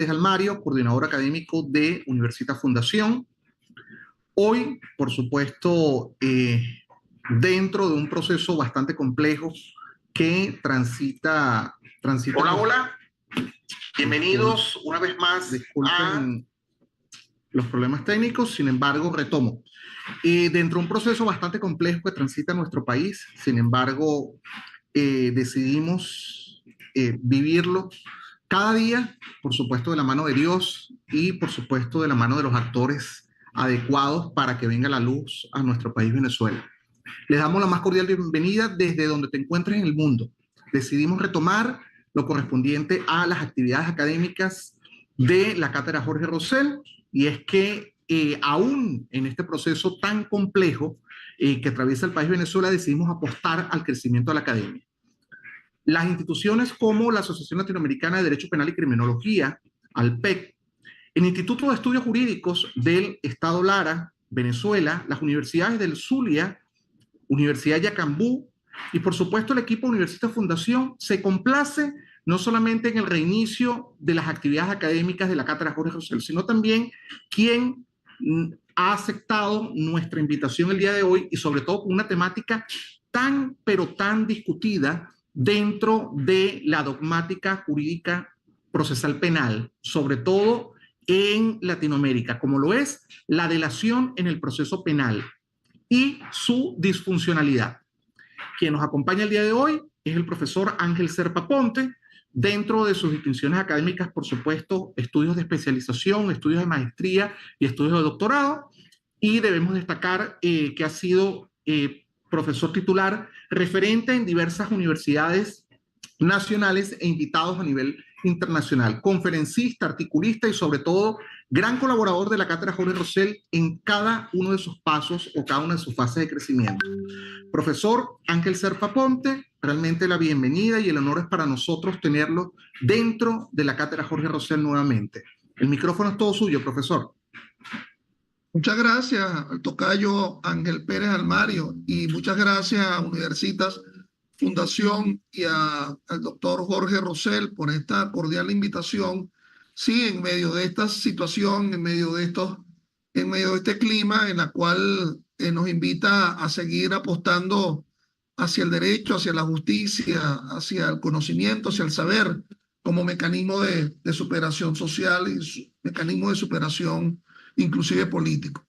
Almario, coordinador académico de Universitas Fundación. Hoy, por supuesto, dentro de un proceso bastante complejo que transita. Hola, hola. Bienvenidos una vez más. Disculpen los problemas técnicos, sin embargo, retomo. Dentro de un proceso bastante complejo que transita nuestro país, sin embargo, decidimos vivirlo cada día, por supuesto, de la mano de Dios y, por supuesto, de la mano de los actores adecuados para que venga la luz a nuestro país, Venezuela. Les damos la más cordial bienvenida desde donde te encuentres en el mundo. Decidimos retomar lo correspondiente a las actividades académicas de la Cátedra Jorge Rosell, y es que aún en este proceso tan complejo que atraviesa el país Venezuela, decidimos apostar al crecimiento de la academia. Las instituciones como la Asociación Latinoamericana de Derecho Penal y Criminología, ALPEC, el Instituto de Estudios Jurídicos del Estado Lara, Venezuela, las universidades del Zulia, Universidad Yacambú y por supuesto el equipo Universitas Fundación se complace no solamente en el reinicio de las actividades académicas de la Cátedra Jorge Rosell, sino también quien ha aceptado nuestra invitación el día de hoy y sobre todo con una temática tan pero tan discutida dentro de la dogmática jurídica procesal penal, sobre todo en Latinoamérica, como lo es la delación en el proceso penal y su disfuncionalidad. Quien nos acompaña el día de hoy es el profesor Ángel Serpa Ponte, dentro de sus distinciones académicas, por supuesto, estudios de especialización, estudios de maestría y estudios de doctorado, y debemos destacar que ha sido profesor titular referente en diversas universidades nacionales e invitados a nivel internacional, conferencista, articulista y sobre todo gran colaborador de la Cátedra Jorge Rosell en cada uno de sus pasos o cada una de sus fases de crecimiento. Profesor Ángel Serpa Ponte, realmente la bienvenida y el honor es para nosotros tenerlo dentro de la Cátedra Jorge Rosell nuevamente. El micrófono es todo suyo, profesor. Muchas gracias al tocayo Ángel Pérez Almario y muchas gracias a Universitas Fundación y al doctor Jorge Rosell por esta cordial invitación. Sí, en medio de esta situación, en medio de este clima en la cual nos invita a seguir apostando hacia el derecho, hacia la justicia, hacia el conocimiento, hacia el saber, como mecanismo de superación social y mecanismo de superación inclusive político.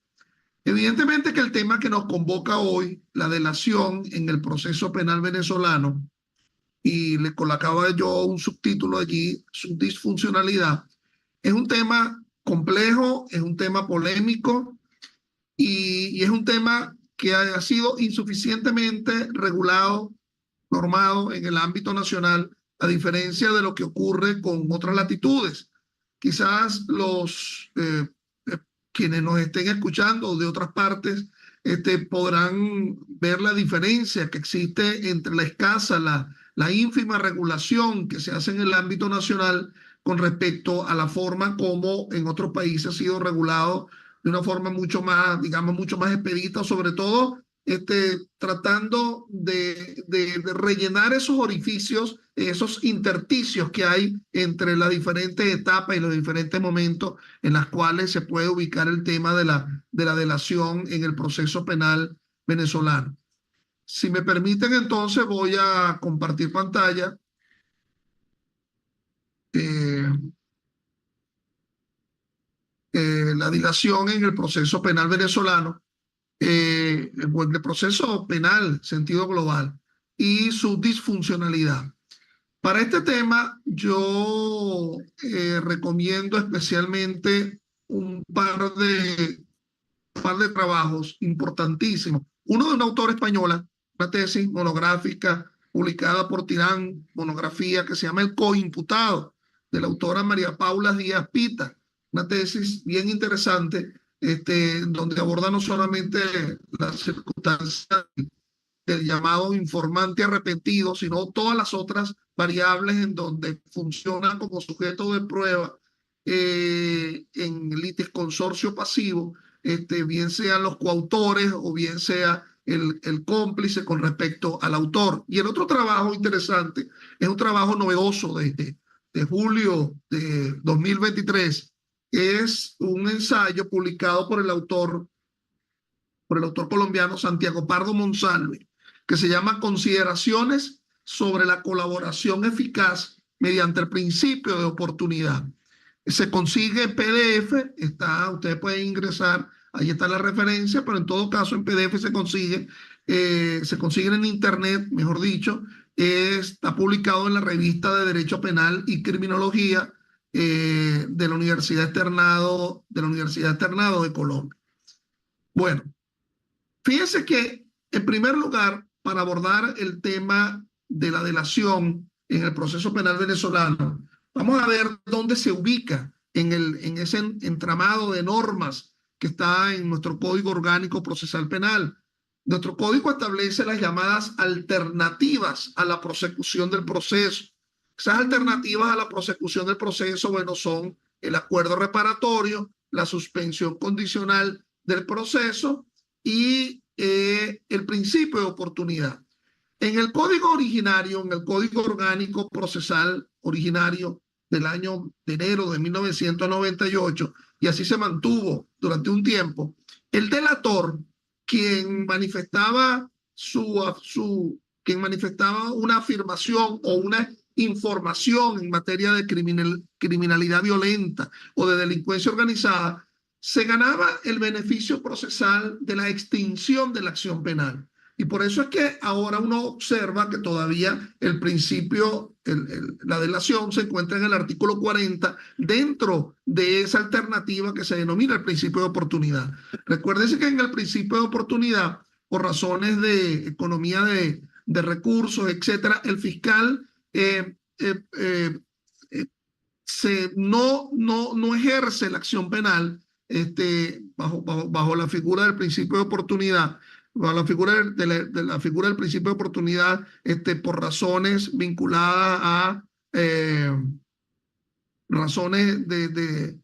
Evidentemente que el tema que nos convoca hoy, la delación en el proceso penal venezolano, y le colocaba yo un subtítulo allí, su disfuncionalidad, es un tema complejo, es un tema polémico y es un tema que ha sido insuficientemente regulado, normado en el ámbito nacional, a diferencia de lo que ocurre con otras latitudes. Quizás quienes nos estén escuchando de otras partes podrán ver la diferencia que existe entre la escasa, la ínfima regulación que se hace en el ámbito nacional con respecto a la forma como en otros países ha sido regulado de una forma mucho más, digamos, mucho más expedita, sobre todo tratando de rellenar esos orificios, esos intersticios que hay entre las diferentes etapas y los diferentes momentos en las cuales se puede ubicar el tema de la delación en el proceso penal venezolano. Si me permiten, entonces voy a compartir pantalla. La dilación en el proceso penal venezolano, el proceso penal sentido global y su disfuncionalidad. Para este tema yo recomiendo especialmente un par de trabajos importantísimos. Uno de una autora española, una tesis monográfica publicada por Tirán, monografía que se llama El coimputado, de la autora María Paula Díaz Pita, una tesis bien interesante, donde aborda no solamente las circunstancias del llamado informante arrepentido, sino todas las otras variables en donde funciona como sujeto de prueba en litisconsorcio pasivo, bien sean los coautores o bien sea el cómplice con respecto al autor. Y el otro trabajo interesante es un trabajo novedoso de de julio de 2023 es un ensayo publicado por el autor colombiano Santiago Pardo Monsalve, que se llama Consideraciones sobre la colaboración eficaz mediante el principio de oportunidad. Se consigue en PDF, ustedes pueden ingresar, ahí está la referencia, pero en todo caso en PDF se consigue en internet, mejor dicho, está publicado en la revista de Derecho Penal y Criminología de la Universidad Externado de Colombia. Bueno, fíjense que, en primer lugar, para abordar el tema de la delación en el proceso penal venezolano, vamos a ver dónde se ubica en ese entramado de normas que está en nuestro Código Orgánico Procesal Penal. Nuestro código establece las llamadas alternativas a la prosecución del proceso. Esas alternativas a la prosecución del proceso, bueno, son el acuerdo reparatorio, la suspensión condicional del proceso y el principio de oportunidad. En el código originario, en el Código Orgánico Procesal originario del año de enero de 1998, y así se mantuvo durante un tiempo, el delator, quien manifestaba una afirmación o una información en materia de criminalidad violenta o de delincuencia organizada, se ganaba el beneficio procesal de la extinción de la acción penal. Y por eso es que ahora uno observa que todavía el principio, la delación se encuentra en el artículo 40 dentro de esa alternativa que se denomina el principio de oportunidad. Recuérdense que en el principio de oportunidad, por razones de economía de recursos, etcétera, el fiscal no ejerce la acción penal bajo la figura del principio de oportunidad, bajo la figura de la figura del principio de oportunidad, por razones vinculadas a razones de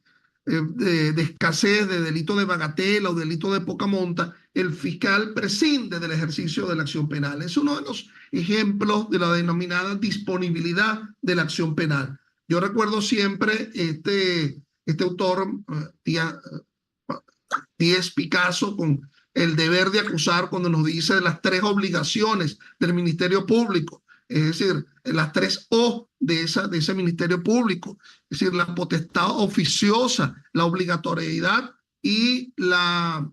escasez, de delito de bagatela o delito de poca monta, el fiscal prescinde del ejercicio de la acción penal. Es uno de los ejemplos de la denominada disponibilidad de la acción penal. Yo recuerdo siempre este autor, Díez Picasso, con el deber de acusar, cuando nos dice de las tres obligaciones del Ministerio Público, es decir, las tres O de ese Ministerio Público, es decir, la potestad oficiosa, la obligatoriedad y la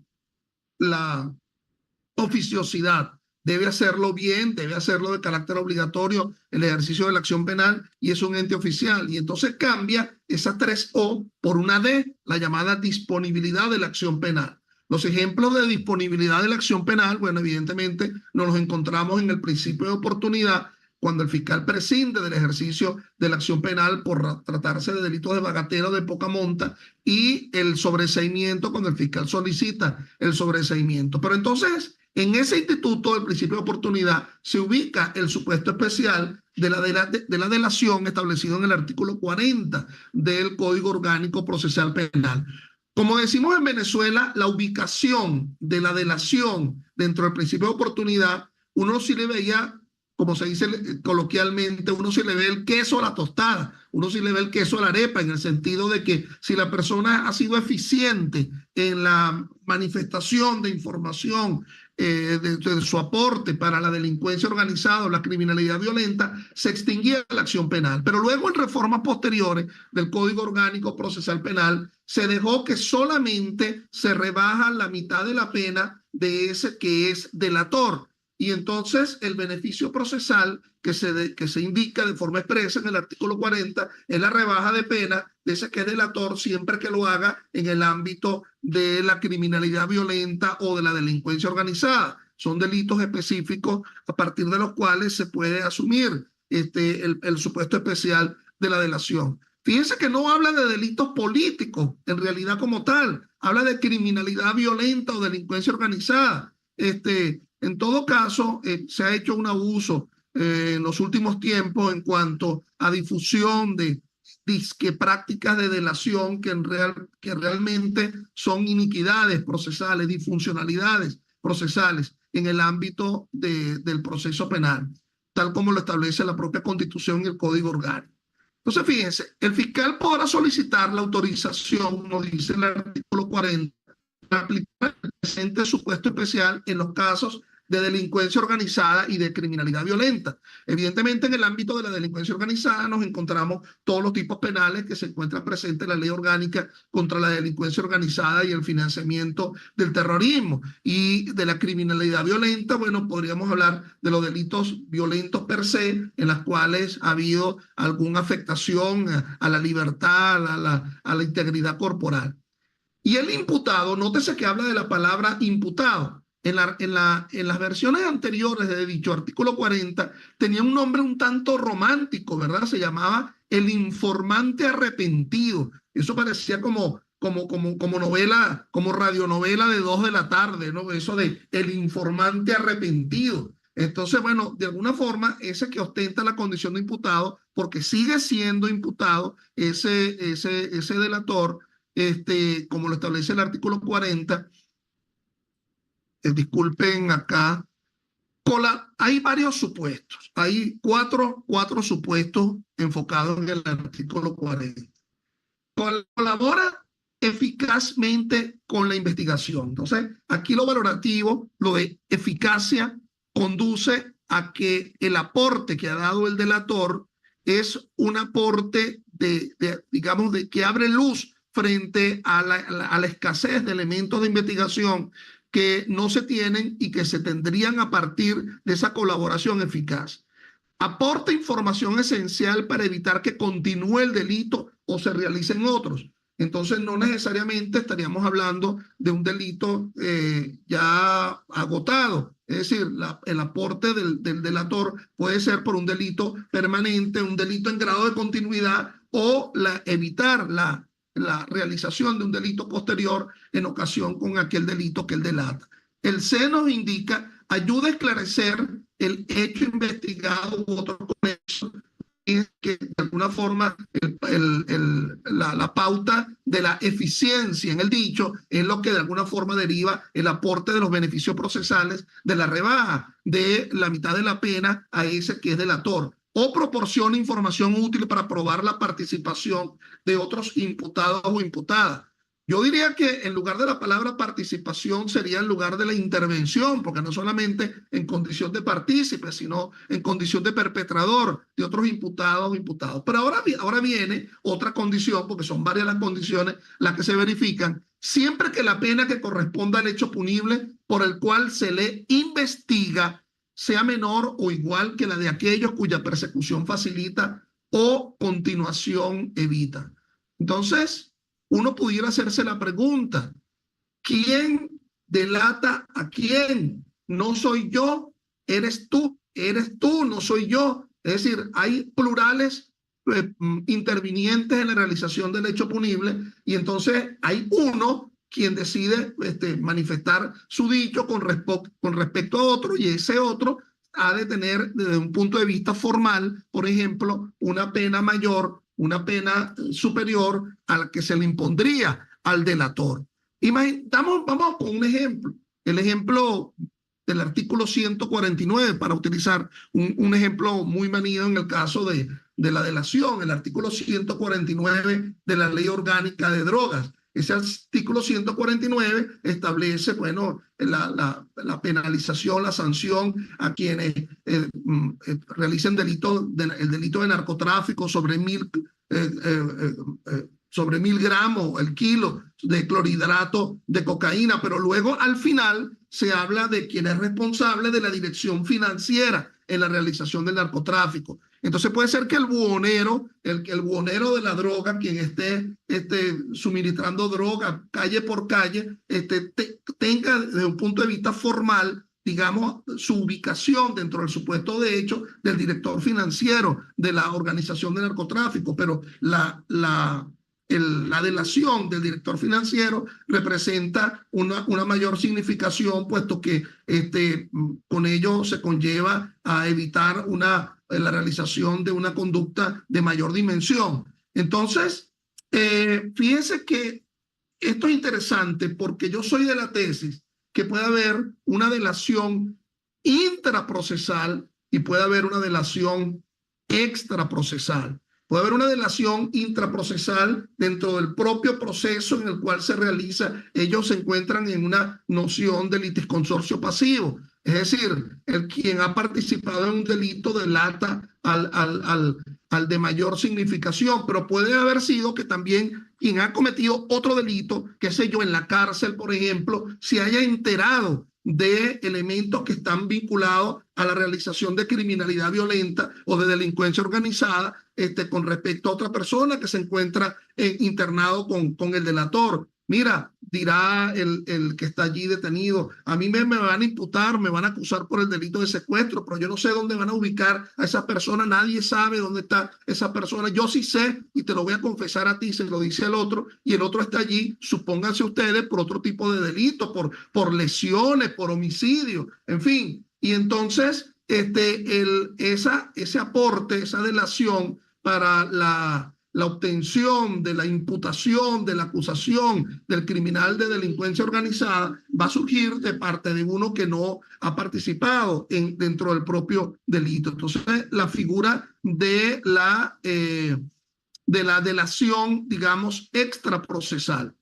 oficiosidad. Debe hacerlo bien, debe hacerlo de carácter obligatorio el ejercicio de la acción penal y es un ente oficial. Y entonces cambia esas tres O por una D, la llamada disponibilidad de la acción penal. Los ejemplos de disponibilidad de la acción penal, bueno, evidentemente nos los encontramos en el principio de oportunidad, cuando el fiscal prescinde del ejercicio de la acción penal por tratarse de delitos de bagatela o de poca monta, y el sobreseimiento cuando el fiscal solicita el sobreseimiento. Pero entonces, en ese instituto del principio de oportunidad se ubica el supuesto especial de la delación establecido en el artículo 40 del Código Orgánico Procesal Penal. Como decimos en Venezuela, la ubicación de la delación dentro del principio de oportunidad, uno sí le veía, como se dice coloquialmente, uno sí le ve el queso a la tostada, uno sí le ve el queso a la arepa, en el sentido de que si la persona ha sido eficiente en la manifestación de información, de su aporte para la delincuencia organizada o la criminalidad violenta, se extinguía la acción penal. Pero luego, en reformas posteriores del Código Orgánico Procesal Penal, se dejó que solamente se rebaja la mitad de la pena de ese que es delator. Y entonces el beneficio procesal que se indica de forma expresa en el artículo 40 es la rebaja de pena de ese que es delator, siempre que lo haga en el ámbito de la criminalidad violenta o de la delincuencia organizada. Son delitos específicos a partir de los cuales se puede asumir el supuesto especial de la delación. Fíjense que no habla de delitos políticos en realidad como tal, habla de criminalidad violenta o delincuencia organizada. En todo caso, se ha hecho un abuso en los últimos tiempos en cuanto a difusión de prácticas de delación que realmente son iniquidades procesales, disfuncionalidades procesales en el ámbito del proceso penal, tal como lo establece la propia Constitución y el Código Orgánico. Entonces, fíjense, el fiscal podrá solicitar la autorización, nos dice el artículo 40, para aplicar el presente supuesto especial en los casos de delincuencia organizada y de criminalidad violenta. Evidentemente, en el ámbito de la delincuencia organizada nos encontramos todos los tipos penales que se encuentran presentes en la ley orgánica contra la delincuencia organizada y el financiamiento del terrorismo. Y de la criminalidad violenta, bueno, podríamos hablar de los delitos violentos per se, en las cuales ha habido alguna afectación a la libertad, a la integridad corporal. Y el imputado, nótese que habla de la palabra imputado. En las versiones anteriores de dicho artículo 40 tenía un nombre un tanto romántico, ¿verdad? Se llamaba el informante arrepentido. Eso parecía como novela, como radionovela de 2 de la tarde, ¿no? Eso de el informante arrepentido. Entonces, bueno, de alguna forma, ese que ostenta la condición de imputado, porque sigue siendo imputado ese delator, como lo establece el artículo 40, disculpen acá, hay varios supuestos, hay cuatro supuestos enfocados en el artículo 40. Colabora eficazmente con la investigación. Entonces, aquí lo valorativo, lo de eficacia, conduce a que el aporte que ha dado el delator es un aporte digamos, que abre luz frente a la escasez de elementos de investigación que no se tienen y que se tendrían a partir de esa colaboración eficaz. Aporta información esencial para evitar que continúe el delito o se realicen otros. Entonces, no necesariamente estaríamos hablando de un delito ya agotado. Es decir, el aporte del delator puede ser por un delito permanente, un delito en grado de continuidad o evitar la realización de un delito posterior en ocasión con aquel delito que él delata. El C nos indica, ayuda a esclarecer el hecho investigado u otro conexo, es que de alguna forma la pauta de la eficiencia en el dicho es lo que de alguna forma deriva el aporte de los beneficios procesales de la rebaja de la mitad de la pena a ese que es delator, o proporciona información útil para probar la participación de otros imputados o imputadas. Yo diría que en lugar de la palabra participación sería en lugar de la intervención, porque no solamente en condición de partícipe, sino en condición de perpetrador de otros imputados o imputados. Pero ahora viene otra condición, porque son varias las condiciones las que se verifican, siempre que la pena que corresponda al hecho punible por el cual se le investiga sea menor o igual que la de aquellos cuya persecución facilita o continuación evita. Entonces, uno pudiera hacerse la pregunta, ¿quién delata a quién? No soy yo, eres tú, no soy yo. Es decir, hay plurales intervinientes en la realización del hecho punible y entonces hay uno quien decide manifestar su dicho con respecto a otro y ese otro ha de tener desde un punto de vista formal, por ejemplo, una pena mayor, una pena superior a la que se le impondría al delator. Vamos con un ejemplo, el ejemplo del artículo 149, para utilizar un ejemplo muy manido en el caso de la delación, el artículo 149 de la Ley Orgánica de Drogas. Ese artículo 149 establece, bueno, la penalización, la sanción a quienes realicen el delito de narcotráfico sobre 1.000 gramos, el kilo de clorhidrato de cocaína, pero luego al final se habla de quien es responsable de la dirección financiera en la realización del narcotráfico. Entonces puede ser que el buhonero, el buhonero de la droga, quien esté suministrando droga calle por calle, tenga desde un punto de vista formal, digamos, su ubicación dentro del supuesto de hecho del director financiero de la organización de narcotráfico, pero la delación del director financiero representa una mayor significación, puesto que con ello se conlleva a evitar la realización de una conducta de mayor dimensión. Entonces, fíjense que esto es interesante porque yo soy de la tesis que puede haber una delación intraprocesal y puede haber una delación extraprocesal. Puede haber una delación intraprocesal dentro del propio proceso en el cual se realiza. Ellos se encuentran en una noción de litisconsorcio pasivo. Es decir, el quien ha participado en un delito delata al de mayor significación, pero puede haber sido que también quien ha cometido otro delito, qué sé yo, en la cárcel, por ejemplo, se haya enterado de elementos que están vinculados a la realización de criminalidad violenta o de delincuencia organizada con respecto a otra persona que se encuentra internado con el delator. Mira, dirá el que está allí detenido, a mí me van a imputar, me van a acusar por el delito de secuestro, pero yo no sé dónde van a ubicar a esa persona, nadie sabe dónde está esa persona, yo sí sé y te lo voy a confesar a ti, se lo dice el otro, y el otro está allí, supónganse ustedes, por otro tipo de delito, por lesiones, por homicidio, en fin. Y entonces ese aporte, esa delación para la obtención de la imputación, de la acusación del criminal de delincuencia organizada va a surgir de parte de uno que no ha participado dentro del propio delito. Entonces, la figura de la delación, digamos, extraprocesal.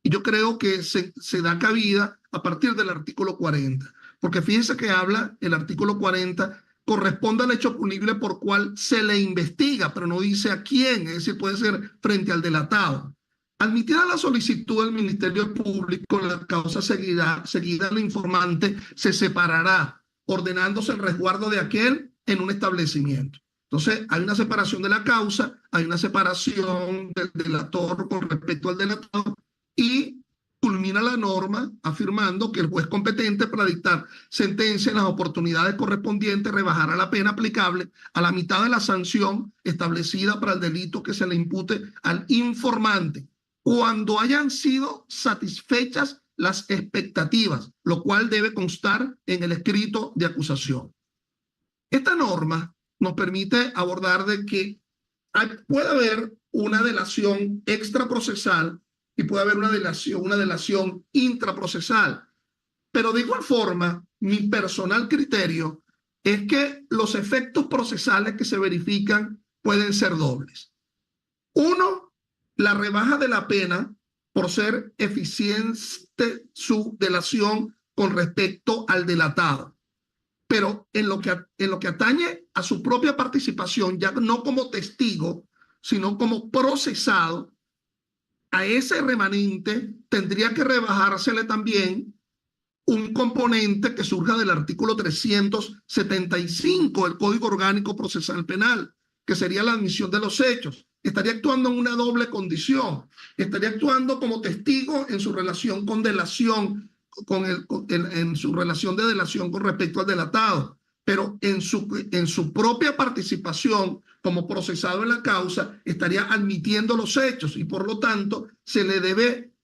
Y yo creo que se da cabida a partir del artículo 40, porque fíjense que habla el artículo 40 corresponde al hecho punible por cual se le investiga, pero no dice a quién, es decir, puede ser frente al delatado. Admitida la solicitud del Ministerio Público, la causa seguida al informante se separará, ordenándose el resguardo de aquel en un establecimiento. Entonces, hay una separación de la causa, hay una separación del delator con respecto al delatado y culmina la norma afirmando que el juez competente para dictar sentencia en las oportunidades correspondientes rebajará la pena aplicable a la mitad de la sanción establecida para el delito que se le impute al informante cuando hayan sido satisfechas las expectativas, lo cual debe constar en el escrito de acusación. Esta norma nos permite abordar de que puede haber una delación extraprocesal y puede haber una delación intraprocesal. Pero de igual forma, mi personal criterio es que los efectos procesales que se verifican pueden ser dobles. Uno, la rebaja de la pena por ser eficiente su delación con respecto al delatado. Pero en lo que atañe a su propia participación, ya no como testigo, sino como procesado, a ese remanente tendría que rebajársele también un componente que surja del artículo 375 del Código Orgánico Procesal Penal, que sería la admisión de los hechos. Estaría actuando en una doble condición. Estaría actuando como testigo en su relación con delación, en su relación de delación con respecto al delatado, pero en su propia participación como procesado en la causa estaría admitiendo los hechos y por lo tanto se le debe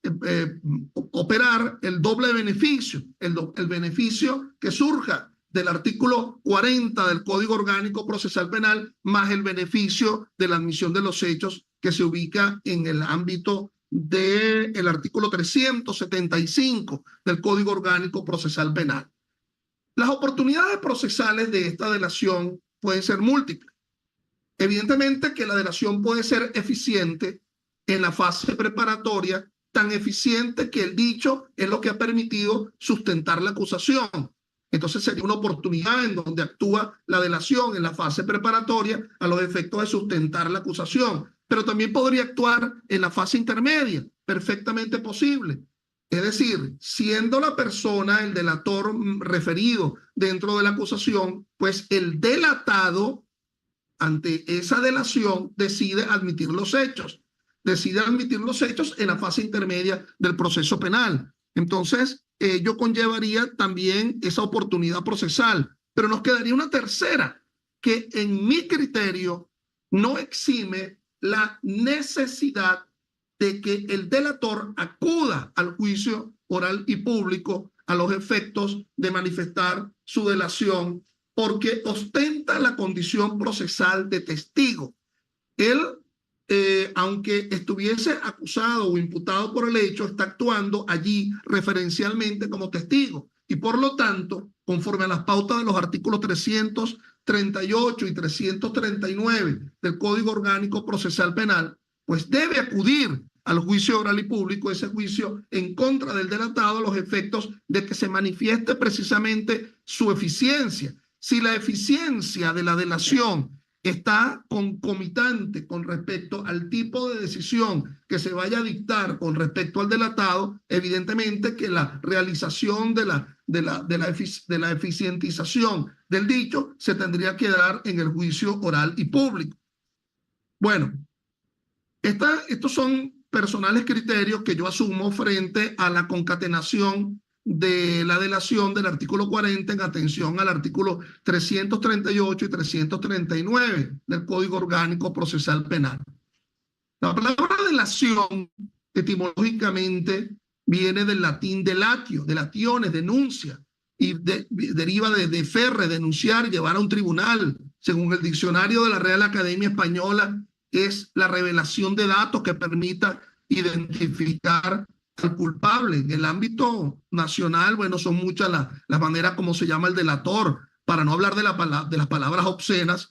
operar el doble beneficio, el beneficio que surja del artículo 40 del Código Orgánico Procesal Penal más el beneficio de la admisión de los hechos que se ubica en el ámbito del artículo 375 del Código Orgánico Procesal Penal. Las oportunidades procesales de esta delación pueden ser múltiples. Evidentemente que la delación puede ser eficiente en la fase preparatoria, tan eficiente que el dicho es lo que ha permitido sustentar la acusación. Entonces sería una oportunidad en donde actúa la delación en la fase preparatoria a los efectos de sustentar la acusación, pero también podría actuar en la fase intermedia, perfectamente posible. Es decir, siendo la persona, el delator referido dentro de la acusación, pues el delatado ante esa delación decide admitir los hechos. Decide admitir los hechos en la fase intermedia del proceso penal. Entonces, ello conllevaría también esa oportunidad procesal. Pero nos quedaría una tercera, que en mi criterio no exime la necesidad de que el delator acuda al juicio oral y público a los efectos de manifestar su delación porque ostenta la condición procesal de testigo. Él, aunque estuviese acusado o imputado por el hecho, está actuando allí referencialmente como testigo y por lo tanto, conforme a las pautas de los artículos 300, 338 y 339 del Código Orgánico Procesal Penal, pues debe acudir al juicio oral y público, ese juicio en contra del delatado, a los efectos de que se manifieste precisamente su eficiencia. Si la eficiencia de la delación está concomitante con respecto al tipo de decisión que se vaya a dictar con respecto al delatado, evidentemente que la realización de la eficientización del dicho se tendría que dar en el juicio oral y público. Bueno, estos son personales criterios que yo asumo frente a la concatenación de la delación del artículo 40 en atención al artículo 338 y 339 del Código Orgánico Procesal Penal. La palabra delación etimológicamente viene del latín delatio, delationes, denuncia, y deriva de deferre, denunciar, llevar a un tribunal. Según el diccionario de la Real Academia Española, es la revelación de datos que permita identificar al culpable. En el ámbito nacional, bueno, son muchas las maneras como se llama el delator, para no hablar de las palabras obscenas.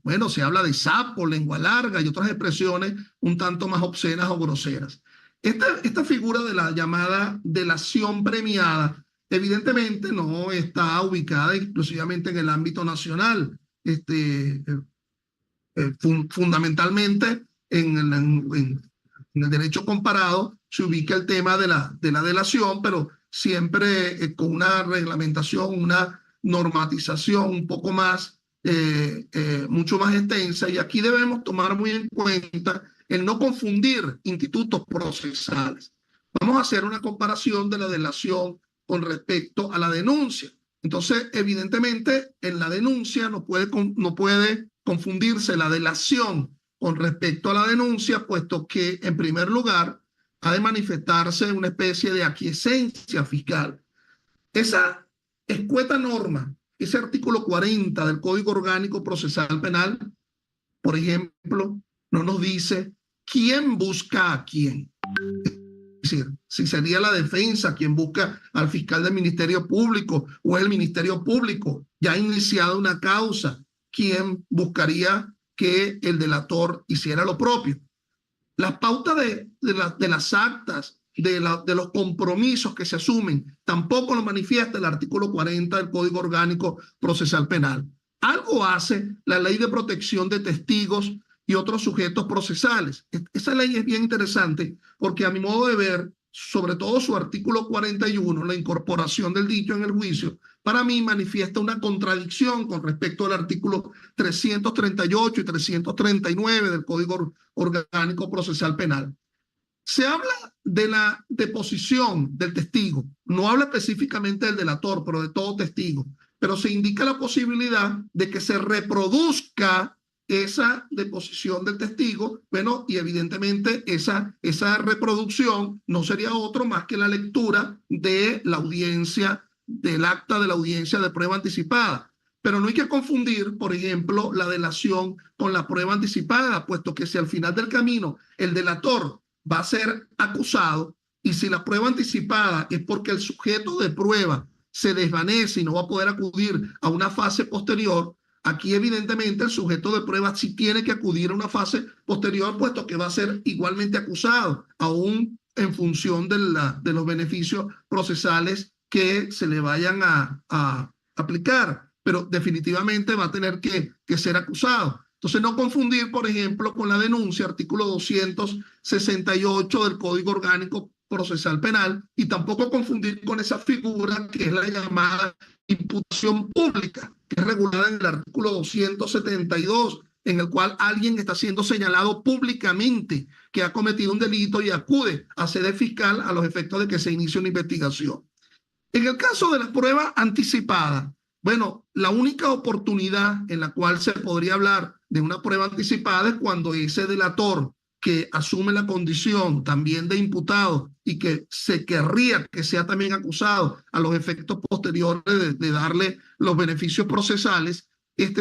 Bueno, se habla de sapo, lengua larga y otras expresiones un tanto más obscenas o groseras. Esta figura de la llamada delación premiada, evidentemente no está ubicada exclusivamente en el ámbito nacional. Fundamentalmente en el derecho comparado se ubica el tema de la delación, pero siempre con una reglamentación, una normatización un poco más, mucho más extensa, y aquí debemos tomar muy en cuenta el no confundir institutos procesales. Vamos a hacer una comparación de la delación con respecto a la denuncia. Entonces, evidentemente, en la denuncia no puede confundirse la delación con respecto a la denuncia, puesto que, en primer lugar, ha de manifestarse una especie de aquiescencia fiscal. Esa escueta norma, ese artículo 40 del Código Orgánico Procesal Penal, por ejemplo, no nos dice quién busca a quién. Es decir, si sería la defensa quien busca al fiscal del Ministerio Público, o es el Ministerio Público ya ha iniciado una causa, quien buscaría que el delator hiciera lo propio. Las pautas de las actas, de los compromisos que se asumen, tampoco lo manifiesta el artículo 40 del Código Orgánico Procesal Penal. Algo hace la Ley de Protección de Testigos y otros sujetos procesales. Esa ley es bien interesante porque, a mi modo de ver, sobre todo su artículo 41, la incorporación del dicho en el juicio, para mí manifiesta una contradicción con respecto al artículo 338 y 339 del Código Orgánico Procesal Penal. Se habla de la deposición del testigo, no habla específicamente del delator, pero de todo testigo, pero se indica la posibilidad de que se reproduzca esa deposición del testigo, bueno, y evidentemente esa reproducción no sería otro más que la lectura de la audiencia, del acta de la audiencia de prueba anticipada. Pero no hay que confundir, por ejemplo, la delación con la prueba anticipada, puesto que si al final del camino el delator va a ser acusado, y si la prueba anticipada es porque el sujeto de prueba se desvanece y no va a poder acudir a una fase posterior, aquí evidentemente el sujeto de prueba sí tiene que acudir a una fase posterior, puesto que va a ser igualmente acusado, aún en función de los beneficios procesales que se le vayan a aplicar, pero definitivamente va a tener que ser acusado. Entonces, no confundir, por ejemplo, con la denuncia, artículo 268 del Código Orgánico Procesal Penal, y tampoco confundir con esa figura que es la llamada imputación pública, que es regulada en el artículo 272, en el cual alguien está siendo señalado públicamente que ha cometido un delito y acude a sede fiscal a los efectos de que se inicie una investigación. En el caso de la prueba anticipada, bueno, la única oportunidad en la cual se podría hablar de una prueba anticipada es cuando ese delator que asume la condición también de imputado y que se querría que sea también acusado a los efectos posteriores de darle los beneficios procesales,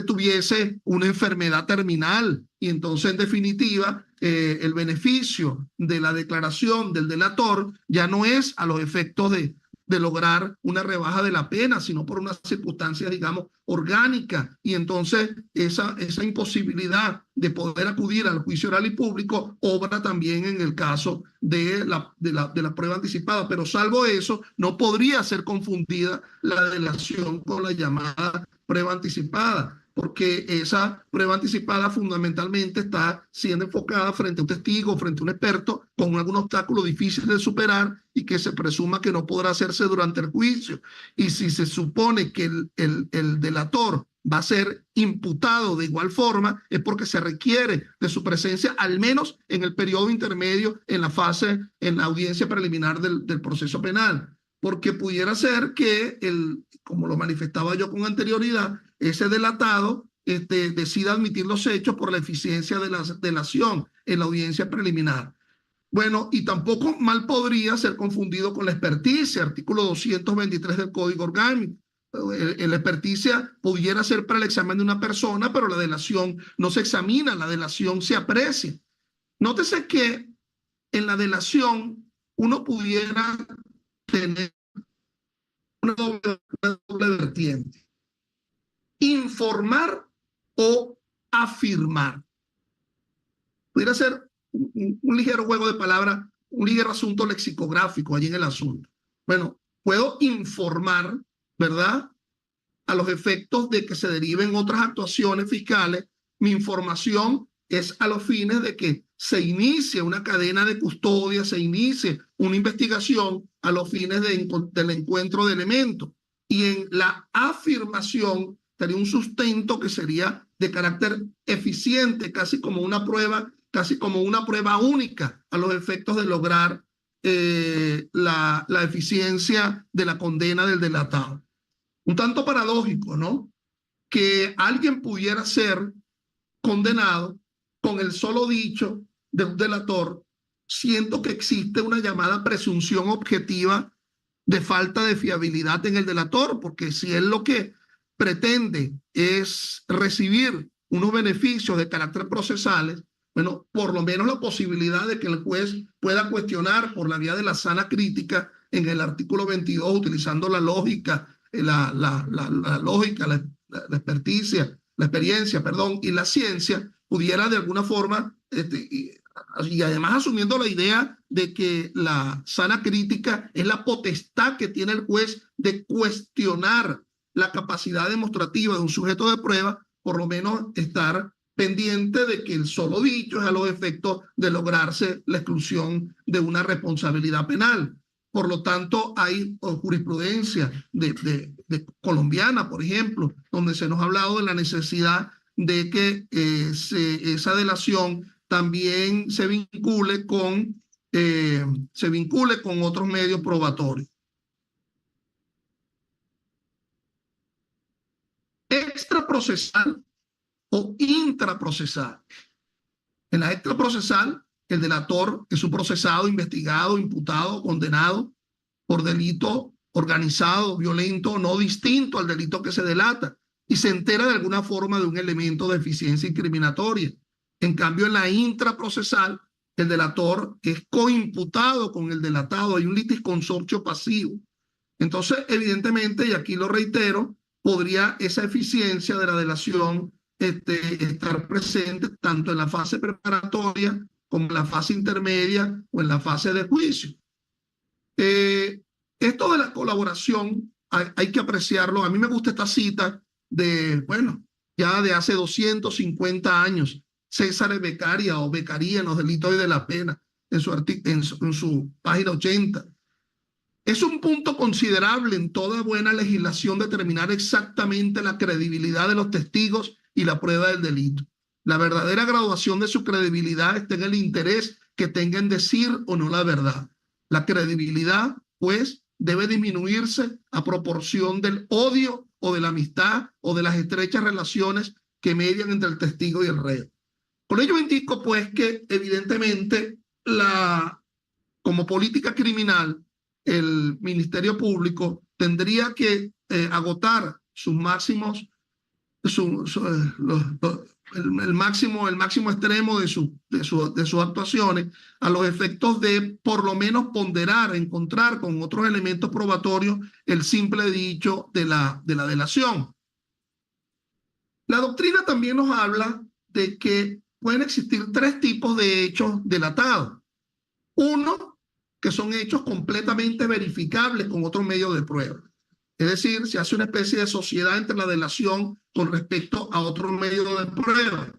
tuviese una enfermedad terminal, y entonces en definitiva el beneficio de la declaración del delator ya no es a los efectos de de lograr una rebaja de la pena, sino por unas circunstancias, digamos, orgánicas. Y entonces esa imposibilidad de poder acudir al juicio oral y público obra también en el caso de la prueba anticipada. Pero salvo eso, no podría ser confundida la delación con la llamada prueba anticipada, porque esa prueba anticipada fundamentalmente está siendo enfocada frente a un testigo, frente a un experto, con algún obstáculo difícil de superar y que se presuma que no podrá hacerse durante el juicio. Y si se supone que el delator va a ser imputado de igual forma, es porque se requiere de su presencia, al menos en el periodo intermedio, en la audiencia preliminar del proceso penal. Porque pudiera ser que, como lo manifestaba yo con anterioridad, ese delatado decida admitir los hechos por la eficiencia de la delación en la audiencia preliminar. Bueno, y tampoco mal podría ser confundido con la experticia, artículo 223 del Código Orgánico. La experticia pudiera ser para el examen de una persona, pero la delación no se examina, la delación se aprecia. Nótese que en la delación uno pudiera tener una doble vertiente: informar o afirmar. Pudiera ser un ligero juego de palabras, un ligero asunto lexicográfico allí en el asunto. Bueno, puedo informar, ¿verdad?, a los efectos de que se deriven otras actuaciones fiscales. Mi información es a los fines de que se inicie una cadena de custodia, se inicie una investigación a los fines del encuentro de elementos. Y en la afirmación sería un sustento que sería de carácter eficiente, casi como una prueba única a los efectos de lograr la eficiencia de la condena del delatado. Un tanto paradójico, ¿no?, que alguien pudiera ser condenado con el solo dicho de un delator, siento que existe una llamada presunción objetiva de falta de fiabilidad en el delator, porque si él lo que pretende es recibir unos beneficios de carácter procesales, bueno, por lo menos la posibilidad de que el juez pueda cuestionar por la vía de la sana crítica en el artículo 22, utilizando la lógica, la experiencia, y la ciencia, pudiera de alguna forma, y además asumiendo la idea de que la sana crítica es la potestad que tiene el juez de cuestionar la capacidad demostrativa de un sujeto de prueba, por lo menos estar pendiente de que el solo dicho es a los efectos de lograrse la exclusión de una responsabilidad penal. Por lo tanto, hay jurisprudencia de colombiana, por ejemplo, donde se nos ha hablado de la necesidad de que esa delación también se vincule con otros medios probatorios. Extraprocesal o intraprocesal. En la extraprocesal, el delator es un procesado, investigado, imputado, condenado por delito organizado, violento, no distinto al delito que se delata, y se entera de alguna forma de un elemento de eficiencia incriminatoria. En cambio, en la intraprocesal, el delator es coimputado con el delatado, hay un litisconsorcio pasivo. Entonces, evidentemente, y aquí lo reitero, podría esa eficiencia de la delación estar presente tanto en la fase preparatoria como en la fase intermedia o en la fase de juicio. Esto de la colaboración hay que apreciarlo. A mí me gusta esta cita ya de hace 250 años, César Beccaria o Beccaria en los delitos de la pena, en su página 80. Es un punto considerable en toda buena legislación determinar exactamente la credibilidad de los testigos y la prueba del delito. La verdadera graduación de su credibilidad está en el interés que tengan en decir o no la verdad. La credibilidad, pues, debe disminuirse a proporción del odio o de la amistad o de las estrechas relaciones que median entre el testigo y el reo. Con ello indico, pues, que evidentemente como política criminal, el Ministerio Público tendría que agotar sus máximos, el máximo extremo de sus actuaciones, a los efectos de por lo menos ponderar, encontrar con otros elementos probatorios el simple dicho de la delación. La doctrina también nos habla de que pueden existir tres tipos de hechos delatados. Uno, que son hechos completamente verificables con otro medio de prueba. Es decir, se hace una especie de sociedad entre la delación con respecto a otro medio de prueba.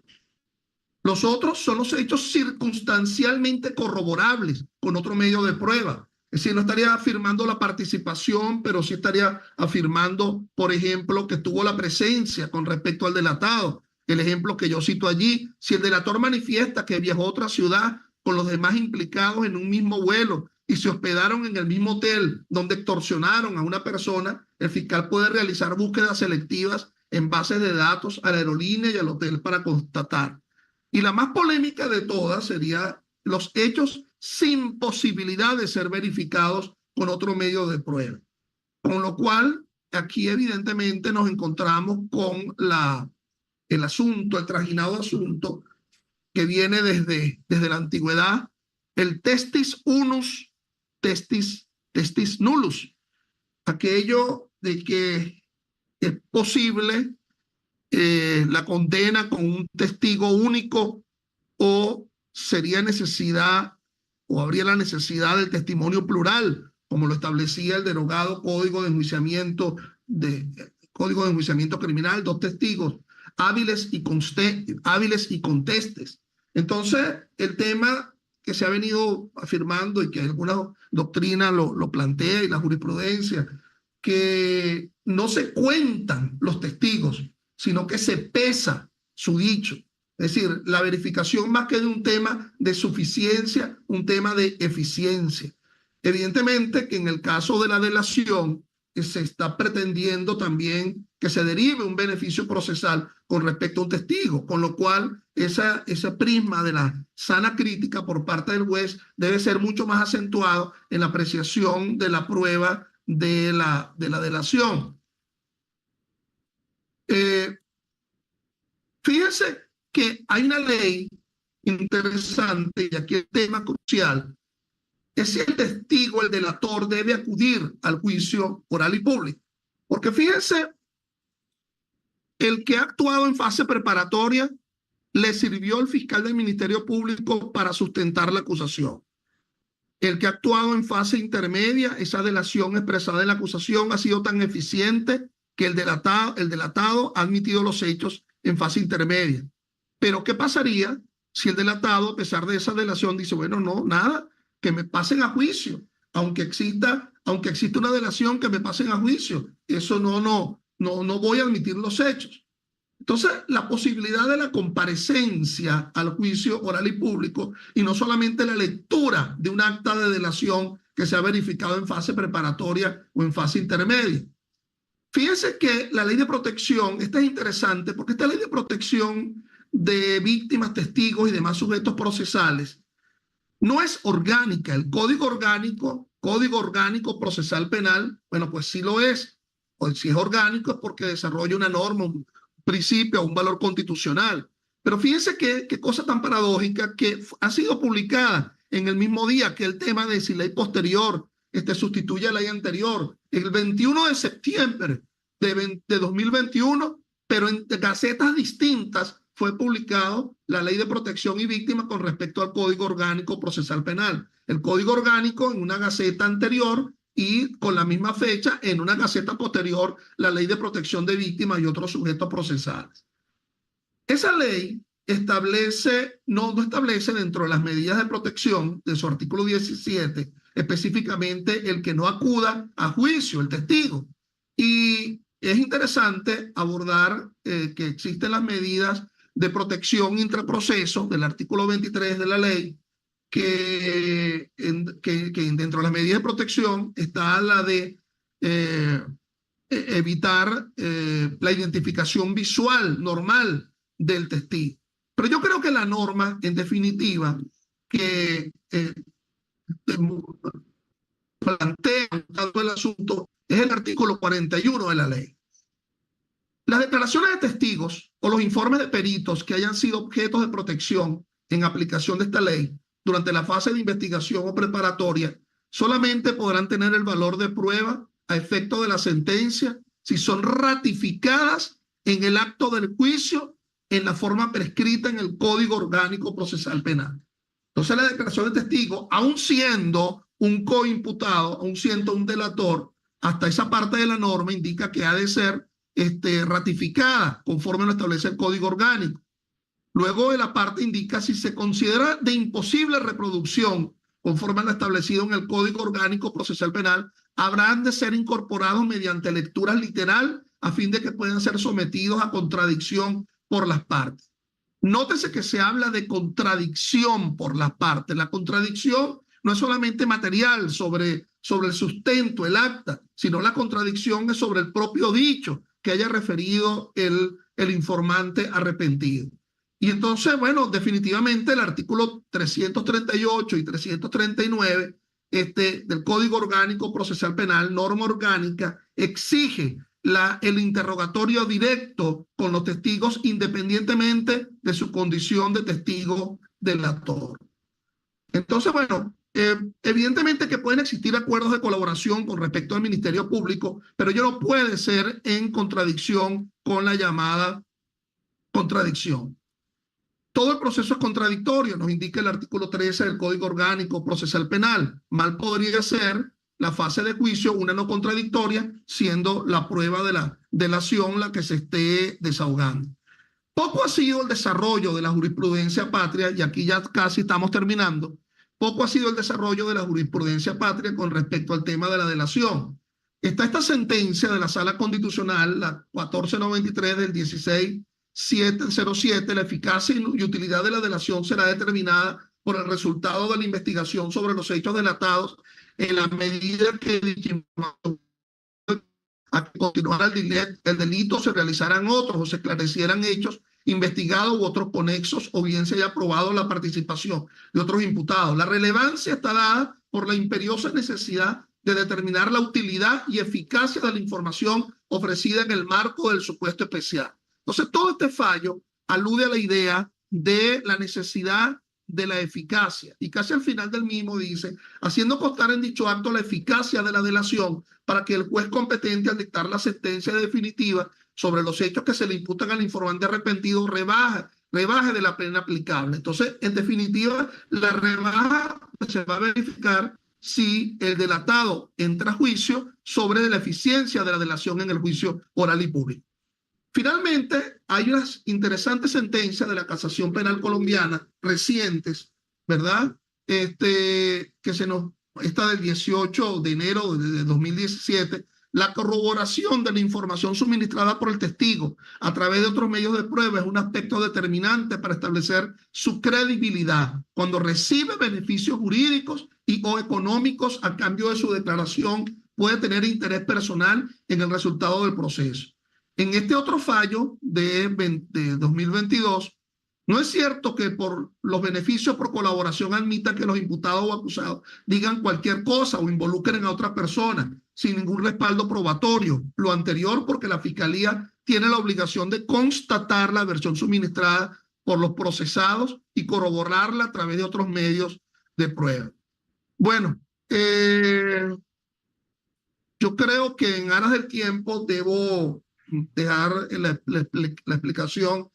Los otros son los hechos circunstancialmente corroborables con otro medio de prueba. Es decir, no estaría afirmando la participación, pero sí estaría afirmando, por ejemplo, que tuvo la presencia con respecto al delatado. El ejemplo que yo cito allí, si el delator manifiesta que viajó a otra ciudad con los demás implicados en un mismo vuelo y se hospedaron en el mismo hotel donde extorsionaron a una persona, el fiscal puede realizar búsquedas selectivas en bases de datos a la aerolínea y al hotel para constatar. Y la más polémica de todas sería los hechos sin posibilidad de ser verificados con otro medio de prueba. Con lo cual, aquí evidentemente nos encontramos con el asunto, el trajinado asunto que viene desde la antigüedad, el testis unus, testis nullus, aquello de que es posible la condena con un testigo único o sería necesidad o habría la necesidad del testimonio plural, como lo establecía el derogado Código de Enjuiciamiento Criminal, dos testigos hábiles y contestes. Entonces, el tema que se ha venido afirmando y que alguna doctrina lo plantea y la jurisprudencia, que no se cuentan los testigos, sino que se pesa su dicho. Es decir, la verificación más que de un tema de suficiencia, un tema de eficiencia. Evidentemente que en el caso de la delación se está pretendiendo también que se derive un beneficio procesal con respecto a un testigo, con lo cual ese prisma de la sana crítica por parte del juez debe ser mucho más acentuado en la apreciación de la prueba de la delación. Fíjense que hay una ley interesante, y aquí el tema crucial, es si el testigo, el delator, debe acudir al juicio oral y público. Porque fíjense, el que ha actuado en fase preparatoria le sirvió al fiscal del Ministerio Público para sustentar la acusación. El que ha actuado en fase intermedia, esa delación expresada en la acusación ha sido tan eficiente que el delatado ha admitido los hechos en fase intermedia. Pero ¿qué pasaría si el delatado, a pesar de esa delación, dice, bueno, no, nada, que me pasen a juicio, aunque exista una delación, que me pasen a juicio? Eso no voy a admitir los hechos. Entonces, la posibilidad de la comparecencia al juicio oral y público, y no solamente la lectura de un acta de delación que se ha verificado en fase preparatoria o en fase intermedia. Fíjense que la ley de protección, esta es interesante porque esta ley de protección de víctimas, testigos y demás sujetos procesales no es orgánica. El Código Orgánico Procesal Penal, bueno, pues sí lo es. O si es orgánico es porque desarrolla una norma, un principio o un valor constitucional. Pero fíjense qué cosa tan paradójica, que ha sido publicada en el mismo día que el tema de si ley posterior sustituye a la ley anterior, el 21 de septiembre de 2021, pero en gacetas distintas fue publicado la Ley de Protección y Víctimas con respecto al Código Orgánico Procesal Penal. El Código Orgánico en una gaceta anterior y con la misma fecha en una gaceta posterior la Ley de Protección de Víctimas y otros sujetos procesales. Esa ley no establece dentro de las medidas de protección de su artículo 17 específicamente el que no acuda a juicio, el testigo. Y es interesante abordar que existen las medidas de protección intraproceso del artículo 23 de la ley, que dentro de las medidas de protección está la de evitar la identificación visual normal del testigo. Pero yo creo que la norma, en definitiva, que plantea el asunto es el artículo 41 de la ley. Las declaraciones de testigos o los informes de peritos que hayan sido objetos de protección en aplicación de esta ley durante la fase de investigación o preparatoria solamente podrán tener el valor de prueba a efecto de la sentencia si son ratificadas en el acto del juicio en la forma prescrita en el Código Orgánico Procesal Penal. Entonces, la declaración de testigo, aun siendo un coimputado, aun siendo un delator, hasta esa parte de la norma indica que ha de ser ratificada conforme lo establece el Código Orgánico. Luego de la parte indica si se considera de imposible reproducción conforme a lo establecido en el Código Orgánico Procesal Penal, habrán de ser incorporados mediante lectura literal a fin de que puedan ser sometidos a contradicción por las partes. Nótese que se habla de contradicción por las partes. La contradicción no es solamente material sobre el sustento, el acta, sino la contradicción es sobre el propio dicho que haya referido el informante arrepentido. Y entonces, bueno, definitivamente el artículo 338 y 339 del Código Orgánico Procesal Penal, norma orgánica, exige el interrogatorio directo con los testigos independientemente de su condición de testigo delator. Entonces, bueno, evidentemente que pueden existir acuerdos de colaboración con respecto al Ministerio Público, pero ello no puede ser en contradicción con la llamada contradicción. Todo el proceso es contradictorio, nos indica el artículo 13 del Código Orgánico Procesal Penal. Mal podría ser la fase de juicio una no contradictoria, siendo la prueba de la delación la que se esté desahogando. Poco ha sido el desarrollo de la jurisprudencia patria, y aquí ya casi estamos terminando, poco ha sido el desarrollo de la jurisprudencia patria con respecto al tema de la delación. Está esta sentencia de la Sala Constitucional, la 1493 del 16.707, la eficacia y utilidad de la delación será determinada por el resultado de la investigación sobre los hechos delatados en la medida que a continuar el delito se realizaran otros o se esclarecieran hechos investigados u otros conexos, o bien se haya aprobado la participación de otros imputados. La relevancia está dada por la imperiosa necesidad de determinar la utilidad y eficacia de la información ofrecida en el marco del supuesto especial. Entonces, todo este fallo alude a la idea de la necesidad de la eficacia, y casi al final del mismo dice, haciendo constar en dicho acto la eficacia de la delación para que el juez competente al dictar la sentencia definitiva sobre los hechos que se le imputan al informante arrepentido rebaje de la pena aplicable. Entonces, en definitiva, la rebaja se va a verificar si el delatado entra a juicio sobre la eficiencia de la delación en el juicio oral y público. Finalmente, hay unas interesantes sentencias de la Casación Penal colombiana recientes, ¿verdad? Esta del 18 de enero de 2017, la corroboración de la información suministrada por el testigo a través de otros medios de prueba es un aspecto determinante para establecer su credibilidad cuando recibe beneficios jurídicos o económicos a cambio de su declaración, puede tener interés personal en el resultado del proceso. En este otro fallo de 2022, no es cierto que por los beneficios por colaboración admita que los imputados o acusados digan cualquier cosa o involucren a otra persona sin ningún respaldo probatorio. Lo anterior porque la Fiscalía tiene la obligación de constatar la versión suministrada por los procesados y corroborarla a través de otros medios de prueba. Bueno, yo creo que en aras del tiempo debo dejar la explicación,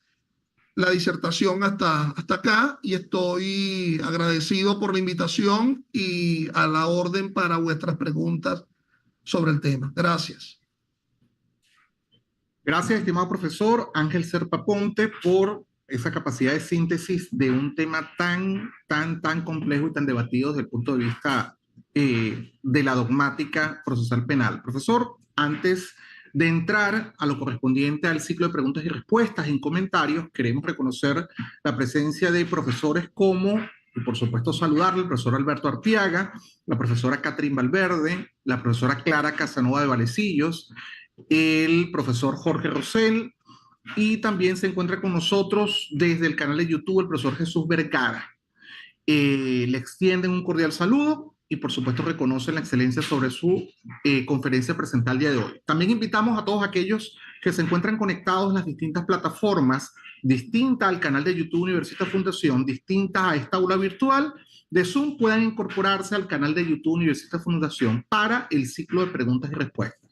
la disertación hasta acá, y estoy agradecido por la invitación y a la orden para vuestras preguntas sobre el tema. Gracias. Gracias, estimado profesor Ángel Serpa Ponte, por esa capacidad de síntesis de un tema tan complejo y tan debatido desde el punto de vista de la dogmática procesal penal. Profesor, antes de entrar a lo correspondiente al ciclo de preguntas y respuestas en comentarios, queremos reconocer la presencia de profesores como, y por supuesto saludarle, el profesor Alberto Artiaga, la profesora Catherine Valverde, la profesora Clara Casanova de Valecillos, el profesor Jorge Rosell, y también se encuentra con nosotros desde el canal de YouTube el profesor Jesús Vergara. Le extienden un cordial saludo y por supuesto reconocen la excelencia sobre su conferencia presentada el día de hoy. También invitamos a todos aquellos que se encuentran conectados en las distintas plataformas, distintas al canal de YouTube Universitas Fundación, distintas a esta aula virtual de Zoom, puedan incorporarse al canal de YouTube Universitas Fundación para el ciclo de preguntas y respuestas.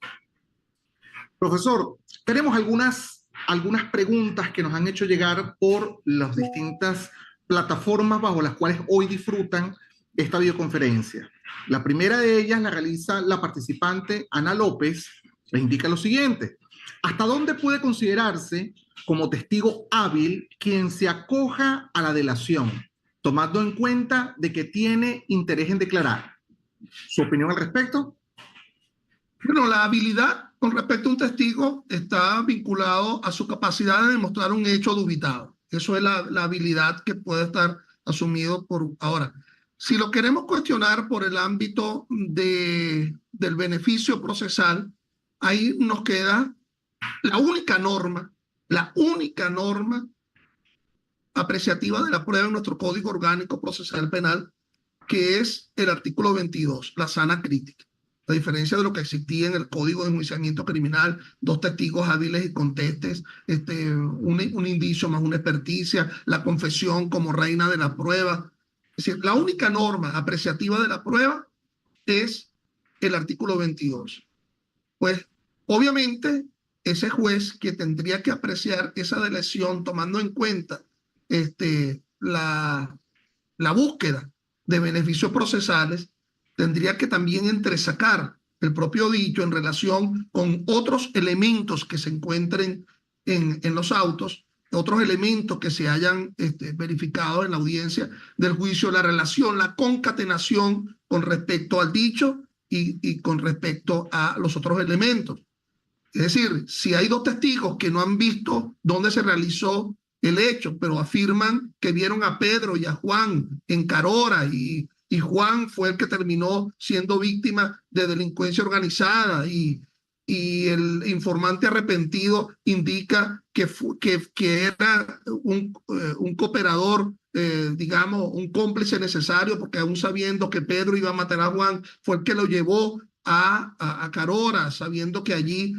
Profesor, tenemos algunas preguntas que nos han hecho llegar por las distintas plataformas bajo las cuales hoy disfrutan esta videoconferencia. La primera de ellas la realiza la participante Ana López, le indica lo siguiente: ¿hasta dónde puede considerarse como testigo hábil quien se acoja a la delación, tomando en cuenta de que tiene interés en declarar? ¿Su opinión al respecto? Bueno, la habilidad con respecto a un testigo está vinculado a su capacidad de demostrar un hecho dubitado. Eso es la habilidad que puede estar asumido por ahora. Si lo queremos cuestionar por el ámbito del beneficio procesal, ahí nos queda la única norma apreciativa de la prueba en nuestro Código Orgánico Procesal Penal, que es el artículo 22, la sana crítica. A diferencia de lo que existía en el Código de Enjuiciamiento Criminal, 2 testigos hábiles y contestes, un indicio más una experticia, la confesión como reina de la prueba. Es decir, la única norma apreciativa de la prueba es el artículo 22. Pues, obviamente, ese juez que tendría que apreciar esa delación tomando en cuenta la búsqueda de beneficios procesales, tendría que también entresacar el propio dicho en relación con otros elementos que se encuentren en los autos, otros elementos que se hayan verificado en la audiencia del juicio, la relación, la concatenación con respecto al dicho y con respecto a los otros elementos. Es decir, si hay 2 testigos que no han visto dónde se realizó el hecho, pero afirman que vieron a Pedro y a Juan en Carora y Juan fue el que terminó siendo víctima de delincuencia organizada y el informante arrepentido indica que era un cooperador, digamos, un cómplice necesario, porque aún sabiendo que Pedro iba a matar a Juan, fue el que lo llevó a Carora, sabiendo que allí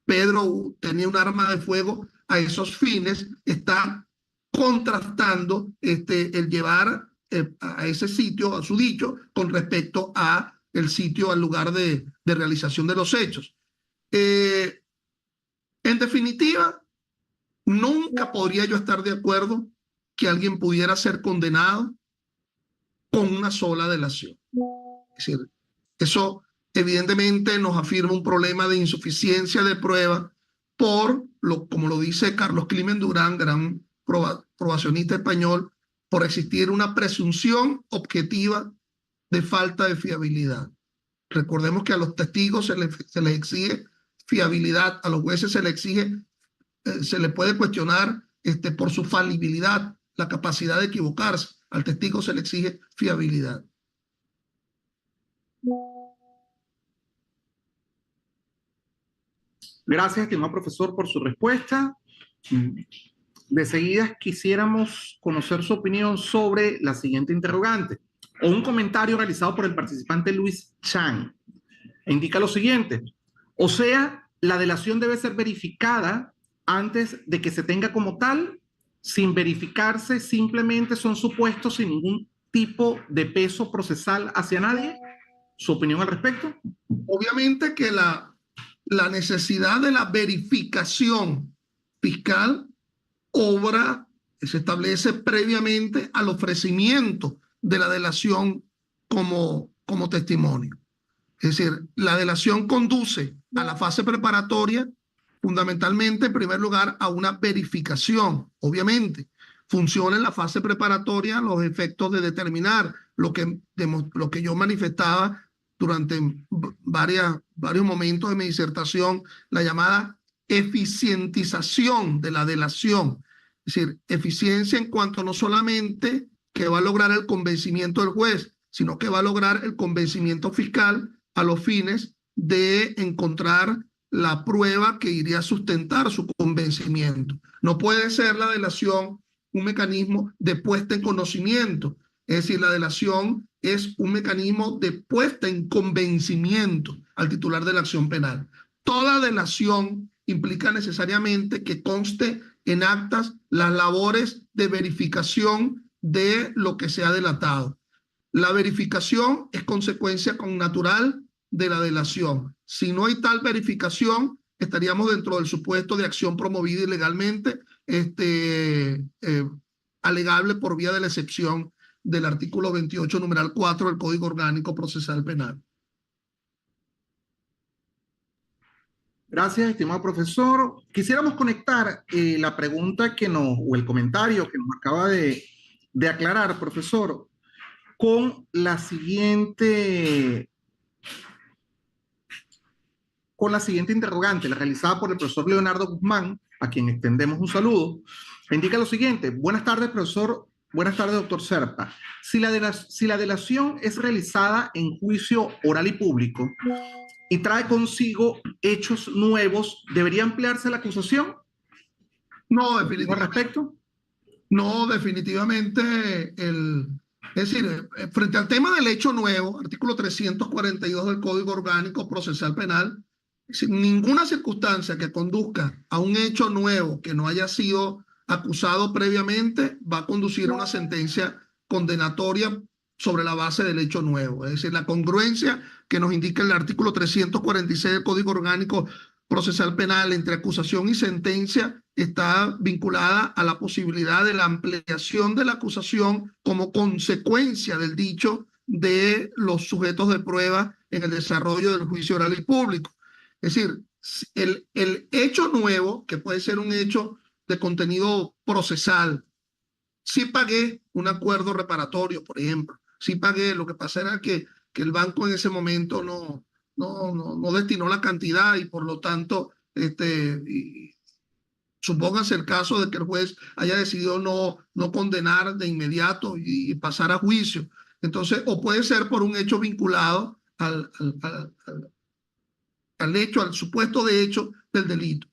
Pedro tenía un arma de fuego a esos fines, está contrastando el llevar a ese sitio, a su dicho, con respecto a el sitio, al lugar de realización de los hechos. En definitiva, nunca podría yo estar de acuerdo que alguien pudiera ser condenado con una sola delación. Es decir, eso evidentemente nos afirma un problema de insuficiencia de prueba como lo dice Carlos Climent Durán, gran probacionista español, por existir una presunción objetiva de falta de fiabilidad. Recordemos que a los testigos se les exige fiabilidad, a los jueces se les exige, se les puede cuestionar por su falibilidad, la capacidad de equivocarse. Al testigo se le exige fiabilidad. Gracias, estimado profesor, por su respuesta. De seguida quisiéramos conocer su opinión sobre la siguiente interrogante o un comentario realizado por el participante Luis Chan. Indica lo siguiente: o sea, la delación debe ser verificada antes de que se tenga como tal, sin verificarse, simplemente son supuestos sin ningún tipo de peso procesal hacia nadie. ¿Su opinión al respecto? Obviamente que la necesidad de la verificación fiscal se establece previamente al ofrecimiento de la delación como testimonio. Es decir, la delación conduce a la fase preparatoria, fundamentalmente, en primer lugar, a una verificación. Obviamente, funciona en la fase preparatoria los efectos de determinar lo que yo manifestaba durante varios momentos de mi disertación, la llamada eficientización de la delación. Es decir, eficiencia en cuanto no solamente que va a lograr el convencimiento del juez, sino que va a lograr el convencimiento fiscal a los fines de encontrar la prueba que iría a sustentar su convencimiento. No puede ser la delación un mecanismo de puesta en conocimiento. Es decir, la delación es un mecanismo de puesta en convencimiento al titular de la acción penal. Toda delación implica necesariamente que conste en actas las labores de verificación de lo que se ha delatado. La verificación es consecuencia connatural de la delación. Si no hay tal verificación, estaríamos dentro del supuesto de acción promovida ilegalmente, alegable por vía de la excepción del artículo 28, numeral 4 del Código Orgánico Procesal Penal. Gracias, estimado profesor. Quisiéramos conectar la pregunta o el comentario que nos acaba de aclarar, profesor, con la siguiente interrogante, la realizada por el profesor Leonardo Guzmán, a quien extendemos un saludo. Indica lo siguiente: buenas tardes, profesor. Buenas tardes, doctor Serpa. Si la delación es realizada en juicio oral y público y trae consigo hechos nuevos, ¿debería ampliarse la acusación? No, ¿Al respecto? No, definitivamente. Es decir, frente al tema del hecho nuevo, artículo 342 del Código Orgánico Procesal Penal, sin ninguna circunstancia que conduzca a un hecho nuevo que no haya sido acusado previamente va a conducir a una sentencia condenatoria sobre la base del hecho nuevo. Es decir, la congruencia que nos indica el artículo 346 del Código Orgánico Procesal Penal entre acusación y sentencia está vinculada a la posibilidad de la ampliación de la acusación como consecuencia del dicho de los sujetos de prueba en el desarrollo del juicio oral y público. Es decir, el hecho nuevo, que puede ser un hecho de contenido procesal, sí pagué un acuerdo reparatorio, por ejemplo, sí pagué, lo que pasa era que el banco en ese momento no destinó la cantidad y por lo tanto, supóngase el caso de que el juez haya decidido no condenar de inmediato y pasar a juicio. Entonces, o puede ser por un hecho vinculado al hecho, al supuesto de hecho del delito.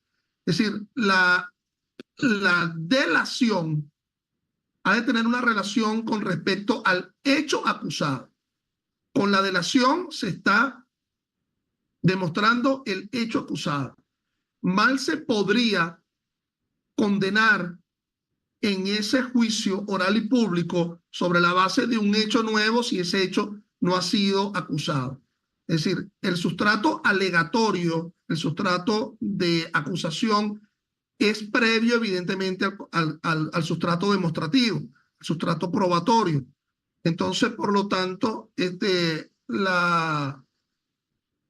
Es decir, la delación ha de tener una relación con respecto al hecho acusado. Con la delación se está demostrando el hecho acusado. Mal se podría condenar en ese juicio oral y público sobre la base de un hecho nuevo si ese hecho no ha sido acusado. Es decir, el sustrato alegatorio, el sustrato de acusación es previo evidentemente al sustrato demostrativo, al sustrato probatorio. Entonces, por lo tanto, la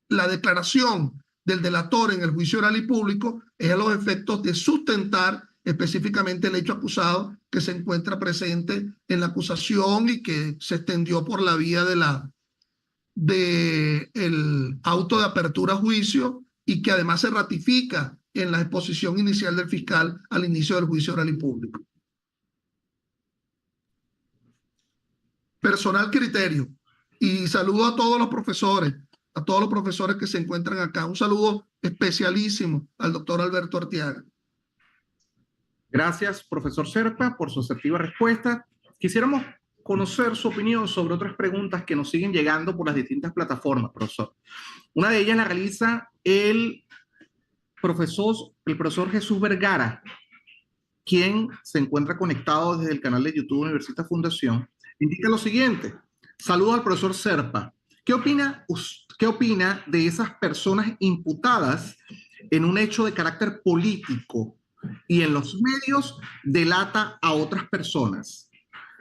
declaración del delator en el juicio oral y público es a los efectos de sustentar específicamente el hecho acusado que se encuentra presente en la acusación y que se extendió por la vía del auto de apertura a juicio y que además se ratifica en la exposición inicial del fiscal al inicio del juicio oral y público. Personal criterio. Y saludo a todos los profesores que se encuentran acá. Un saludo especialísimo al doctor Alberto Arteaga. Gracias, profesor Serpa, por su asertiva respuesta. Quisiéramos conocer su opinión sobre otras preguntas que nos siguen llegando por las distintas plataformas, profesor. Una de ellas la realiza el profesor Jesús Vergara, quien se encuentra conectado desde el canal de YouTube Universitas Fundación. Indica lo siguiente: saludo al profesor Serpa. ¿Qué opina de esas personas imputadas en un hecho de carácter político y en los medios delata a otras personas?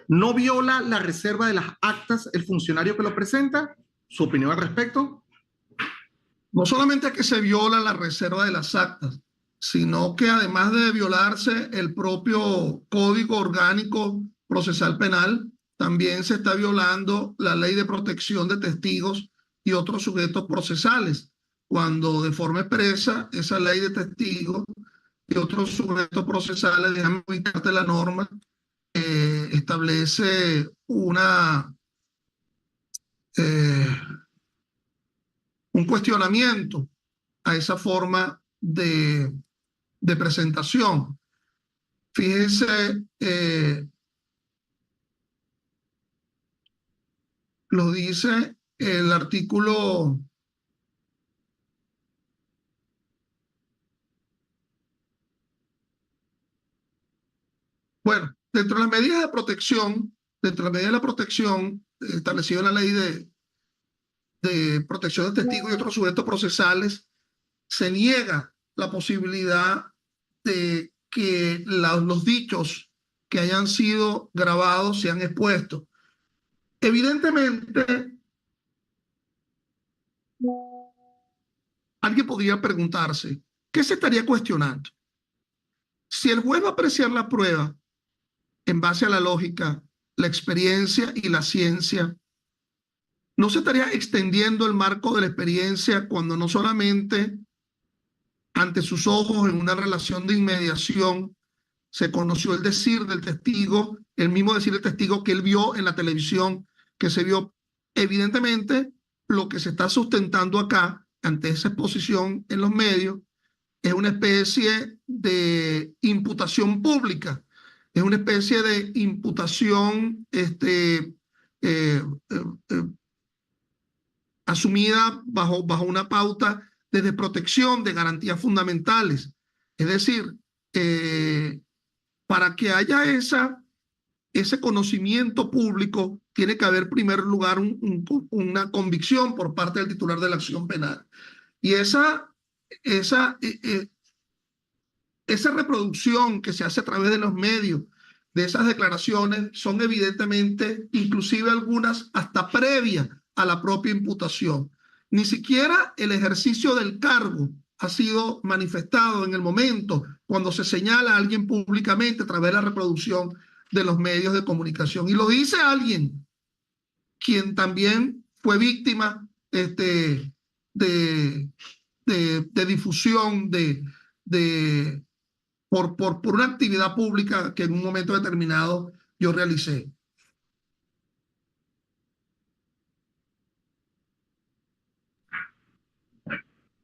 ¿No viola la reserva de las actas el funcionario que lo presenta? ¿Su opinión al respecto? No solamente que se viola la reserva de las actas, sino que además de violarse el propio Código Orgánico Procesal Penal, también se está violando la Ley de Protección de Testigos y otros sujetos procesales, cuando de forma expresa esa ley de testigos y otros sujetos procesales, déjame ubicarte la norma, establece un cuestionamiento a esa forma de presentación. Fíjense, lo dice el artículo. Bueno, dentro de las medidas de protección, dentro de las medidas de la protección establecido en la ley de protección de testigos y otros sujetos procesales, se niega la posibilidad de que los dichos que hayan sido grabados sean expuestos. Evidentemente, alguien podría preguntarse, ¿qué se estaría cuestionando? Si el juez va a apreciar la prueba en base a la lógica, la experiencia y la ciencia, ¿no se estaría extendiendo el marco de la experiencia cuando no solamente ante sus ojos en una relación de inmediación se conoció el decir del testigo, el mismo decir del testigo que él vio en la televisión, que se vio? Evidentemente, lo que se está sustentando acá ante esa exposición en los medios es una especie de imputación pública, es una especie de imputación asumida bajo una pauta de protección de garantías fundamentales. Es decir, para que haya ese conocimiento público, tiene que haber en primer lugar una convicción por parte del titular de la acción penal. Y esa, esa reproducción que se hace a través de los medios de esas declaraciones son evidentemente, inclusive algunas hasta previas a la propia imputación. Ni siquiera el ejercicio del cargo ha sido manifestado en el momento cuando se señala a alguien públicamente a través de la reproducción de los medios de comunicación. Y lo dice alguien quien también fue víctima de difusión por una actividad pública que en un momento determinado yo realicé.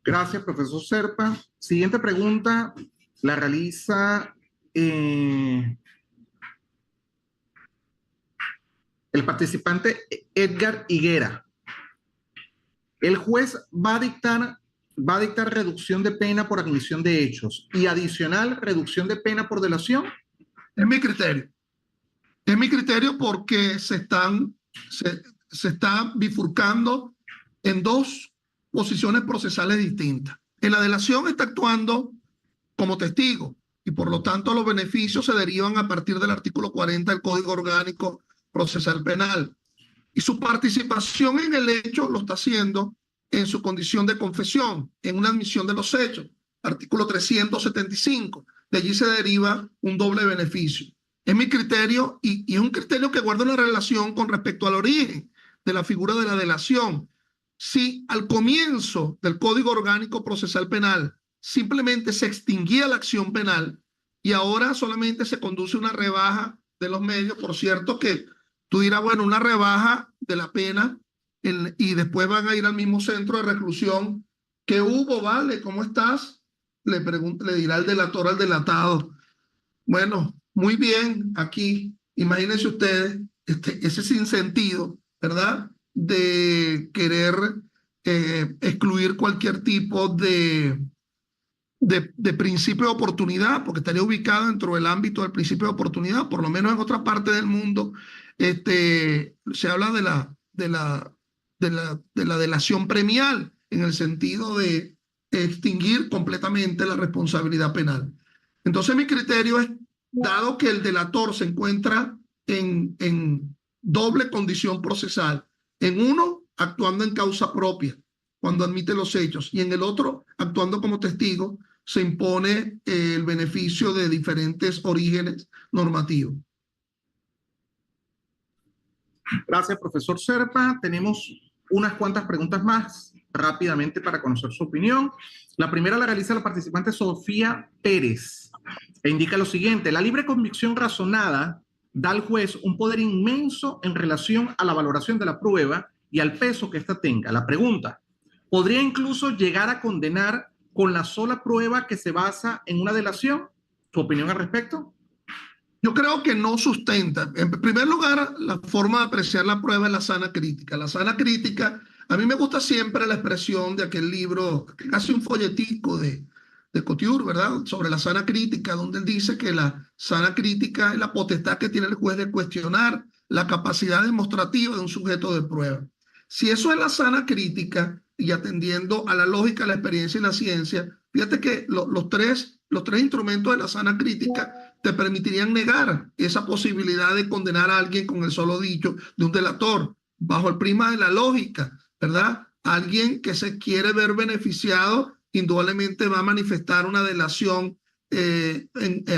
Gracias, profesor Serpa. Siguiente pregunta la realiza el participante Edgar Higuera. El juez va a dictar reducción de pena por admisión de hechos y adicional reducción de pena por delación. Es mi criterio. Es mi criterio porque se está bifurcando en dos posiciones procesales distintas. En la delación está actuando como testigo y por lo tanto los beneficios se derivan a partir del artículo 40 del Código Orgánico Procesal Penal. Y su participación en el hecho lo está haciendo en su condición de confesión, en una admisión de los hechos, artículo 375. De allí se deriva un doble beneficio. Es mi criterio y es un criterio que guarda una relación con respecto al origen de la figura de la delación. Si al comienzo del Código Orgánico Procesal Penal simplemente se extinguía la acción penal y ahora solamente se conduce una rebaja de los medios, por cierto que tú dirás, bueno, una rebaja de la pena y después van a ir al mismo centro de reclusión. ¿Qué hubo, vale? ¿Cómo estás? Le dirá el delator al delatado. Bueno, muy bien, aquí, imagínense ustedes ese sinsentido, ¿verdad? De querer excluir cualquier tipo de principio de oportunidad, porque estaría ubicado dentro del ámbito del principio de oportunidad, por lo menos en otra parte del mundo, se habla de la delación premial, en el sentido de extinguir completamente la responsabilidad penal. Entonces mi criterio es, dado que el delator se encuentra en doble condición procesal, en uno actuando en causa propia, cuando admite los hechos, y en el otro actuando como testigo, se impone el beneficio de diferentes orígenes normativos. Gracias, profesor Serpa. Tenemos unas cuantas preguntas más rápidamente para conocer su opinión. La primera la realiza la participante Sofía Pérez e indica lo siguiente: la libre convicción razonada da al juez un poder inmenso en relación a la valoración de la prueba y al peso que ésta tenga. La pregunta: ¿podría incluso llegar a condenar con la sola prueba que se basa en una delación? ¿Tu opinión al respecto? Yo creo que no sustenta. En primer lugar, la forma de apreciar la prueba es la sana crítica. La sana crítica, a mí me gusta siempre la expresión de aquel libro, casi un folletico de Couture, ¿verdad? Sobre la sana crítica, donde él dice que la sana crítica es la potestad que tiene el juez de cuestionar la capacidad demostrativa de un sujeto de prueba. Si eso es la sana crítica, y atendiendo a la lógica, la experiencia y la ciencia, fíjate que los tres instrumentos de la sana crítica te permitirían negar esa posibilidad de condenar a alguien con el solo dicho de un delator, bajo el prisma de la lógica, ¿verdad? Alguien que se quiere ver beneficiado, indudablemente va a manifestar una delación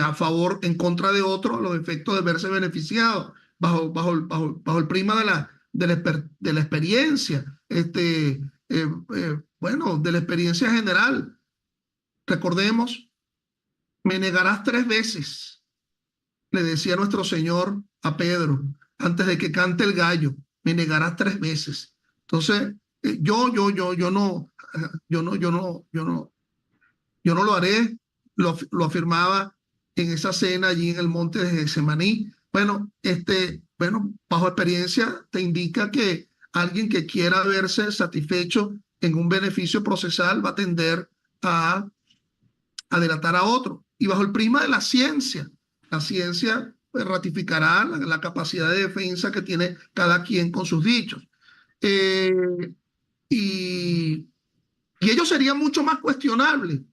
a favor, en contra de otro, a los efectos de verse beneficiado, bajo el prisma de la experiencia, bueno, de la experiencia general. Recordemos, me negarás 3 veces, le decía nuestro Señor a Pedro, antes de que cante el gallo, me negarás 3 veces. Entonces, yo no lo haré, lo afirmaba en esa cena allí en el monte de Getsemaní. Bueno, bajo experiencia te indica que alguien que quiera verse satisfecho en un beneficio procesal va a tender a delatar a otro. Y bajo el prisma de la ciencia pues, ratificará la capacidad de defensa que tiene cada quien con sus dichos. Eh, y, y ello sería mucho más cuestionable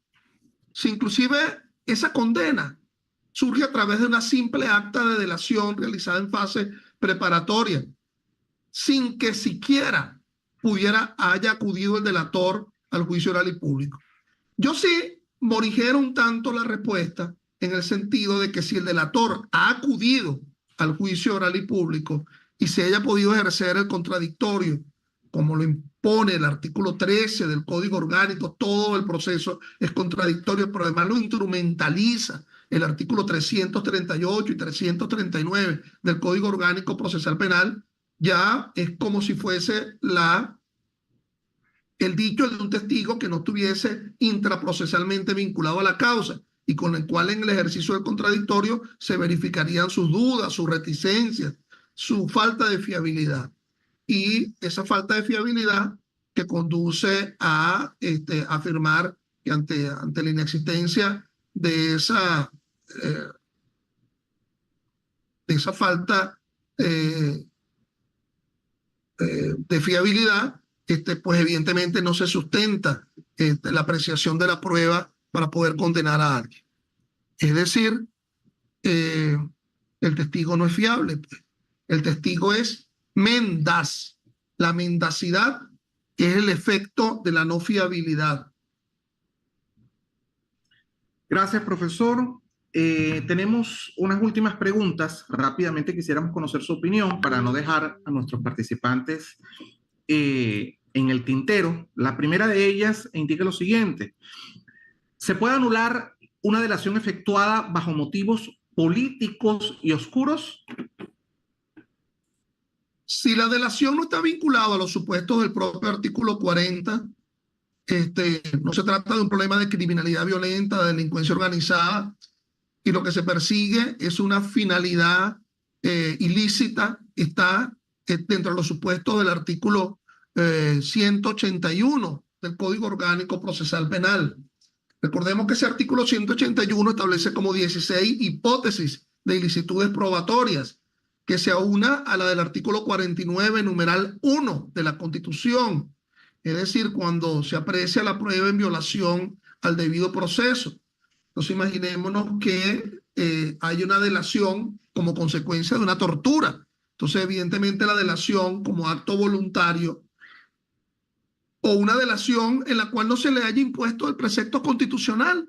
si inclusive esa condena surge a través de una simple acta de delación realizada en fase preparatoria, sin que siquiera haya acudido el delator al juicio oral y público. Yo sí morigero un tanto la respuesta en el sentido de que si el delator ha acudido al juicio oral y público y se haya podido ejercer el contradictorio, como lo impone el artículo 13 del Código Orgánico, todo el proceso es contradictorio, pero además lo instrumentaliza el artículo 338 y 339 del Código Orgánico Procesal Penal, ya es como si fuese el dicho de un testigo que no estuviese intraprocesalmente vinculado a la causa y con el cual en el ejercicio del contradictorio se verificarían sus dudas, sus reticencias, su falta de fiabilidad. Y esa falta de fiabilidad que conduce a afirmar que ante la inexistencia eh, de esa falta eh, de fiabilidad, pues evidentemente no se sustenta la apreciación de la prueba para poder condenar a alguien. Es decir, eh, el testigo no es fiable. Pues. El testigo es mendaz. La mendacidad es el efecto de la no fiabilidad. Gracias, profesor. Tenemos unas últimas preguntas. Rápidamente quisiéramos conocer su opinión para no dejar a nuestros participantes en el tintero. La primera de ellas indica lo siguiente. ¿Se puede anular una delación efectuada bajo motivos políticos y oscuros? Si la delación no está vinculada a los supuestos del propio artículo 40, no se trata de un problema de criminalidad violenta, de delincuencia organizada, y lo que se persigue es una finalidad ilícita, está dentro de los supuestos del artículo 181 del Código Orgánico Procesal Penal. Recordemos que ese artículo 181 establece como 16 hipótesis de ilicitudes probatorias que se aúna a la del artículo 49, numeral 1 de la Constitución, es decir, cuando se aprecia la prueba en violación al debido proceso. Entonces imaginémonos que hay una delación como consecuencia de una tortura. Entonces evidentemente la delación como acto voluntario o una delación en la cual no se le haya impuesto el precepto constitucional.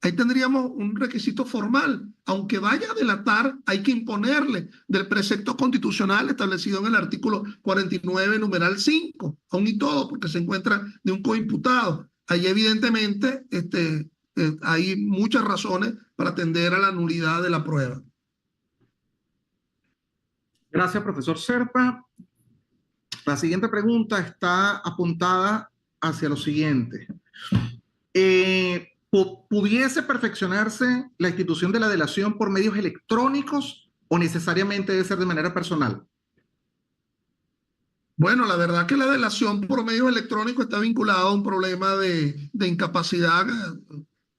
Ahí tendríamos un requisito formal. Aunque vaya a delatar, hay que imponerle del precepto constitucional establecido en el artículo 49, numeral 5, aún y todo, porque se encuentra de un coimputado. Ahí evidentemente hay muchas razones para atender a la nulidad de la prueba. Gracias, profesor Serpa. La siguiente pregunta está apuntada hacia lo siguiente. ¿Pudiese perfeccionarse la institución de la delación por medios electrónicos o necesariamente debe ser de manera personal? Bueno, la verdad que la delación por medios electrónicos está vinculada a un problema de incapacidad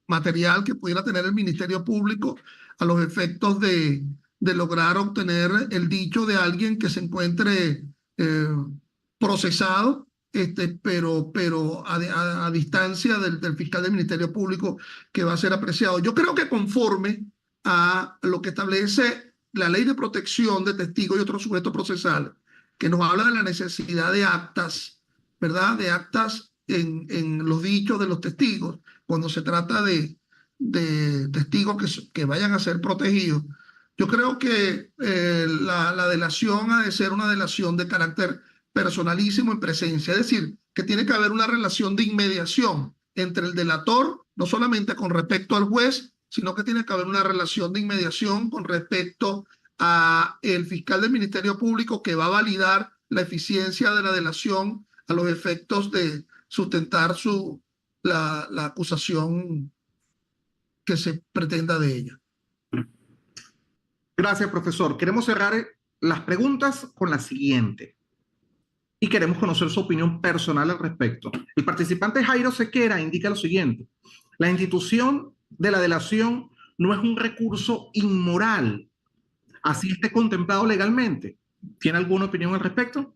material que pudiera tener el Ministerio Público a los efectos de lograr obtener el dicho de alguien que se encuentre eh, procesado, pero a distancia del fiscal del Ministerio Público que va a ser apreciado. Yo creo que conforme a lo que establece la Ley de Protección de Testigos y otros sujetos procesales, que nos habla de la necesidad de actas, ¿verdad? De actas en los dichos de los testigos, cuando se trata de testigos que vayan a ser protegidos. Yo creo que la delación ha de ser una delación de carácter personalísimo en presencia, es decir, que tiene que haber una relación de inmediación entre el delator, no solamente con respecto al juez, sino que tiene que haber una relación de inmediación con respecto a el fiscal del Ministerio Público que va a validar la eficiencia de la delación a los efectos de sustentar la acusación que se pretenda de ella. Gracias, profesor. Queremos cerrar las preguntas con la siguiente y queremos conocer su opinión personal al respecto. El participante Jairo Sequera indica lo siguiente: la institución de la delación no es un recurso inmoral, así esté contemplado legalmente. ¿Tiene alguna opinión al respecto?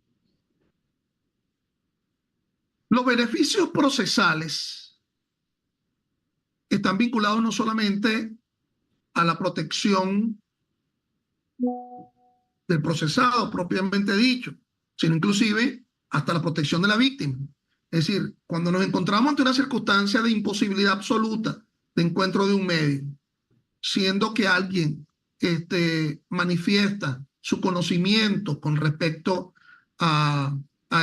Los beneficios procesales están vinculados no solamente a la protección del procesado propiamente dicho, sino inclusive hasta la protección de la víctima. Es decir, cuando nos encontramos ante una circunstancia de imposibilidad absoluta de encuentro de un medio, siendo que alguien manifiesta su conocimiento con respecto a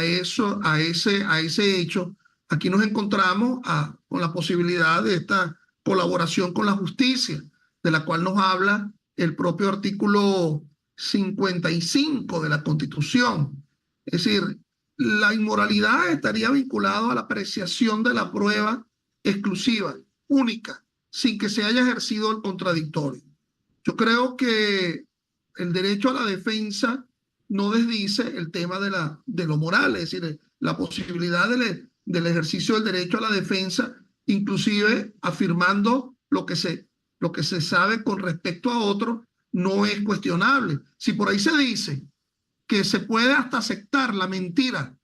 ese hecho, aquí nos encontramos con la posibilidad de esta colaboración con la justicia, de la cual nos habla el propio artículo 55 de la Constitución. Es decir, la inmoralidad estaría vinculada a la apreciación de la prueba exclusiva, única, sin que se haya ejercido el contradictorio. Yo creo que el derecho a la defensa no desdice el tema de lo moral, es decir, la posibilidad del ejercicio del derecho a la defensa, inclusive afirmando lo que se sabe con respecto a otro, no es cuestionable. Si por ahí se dice que se puede hasta aceptar la mentira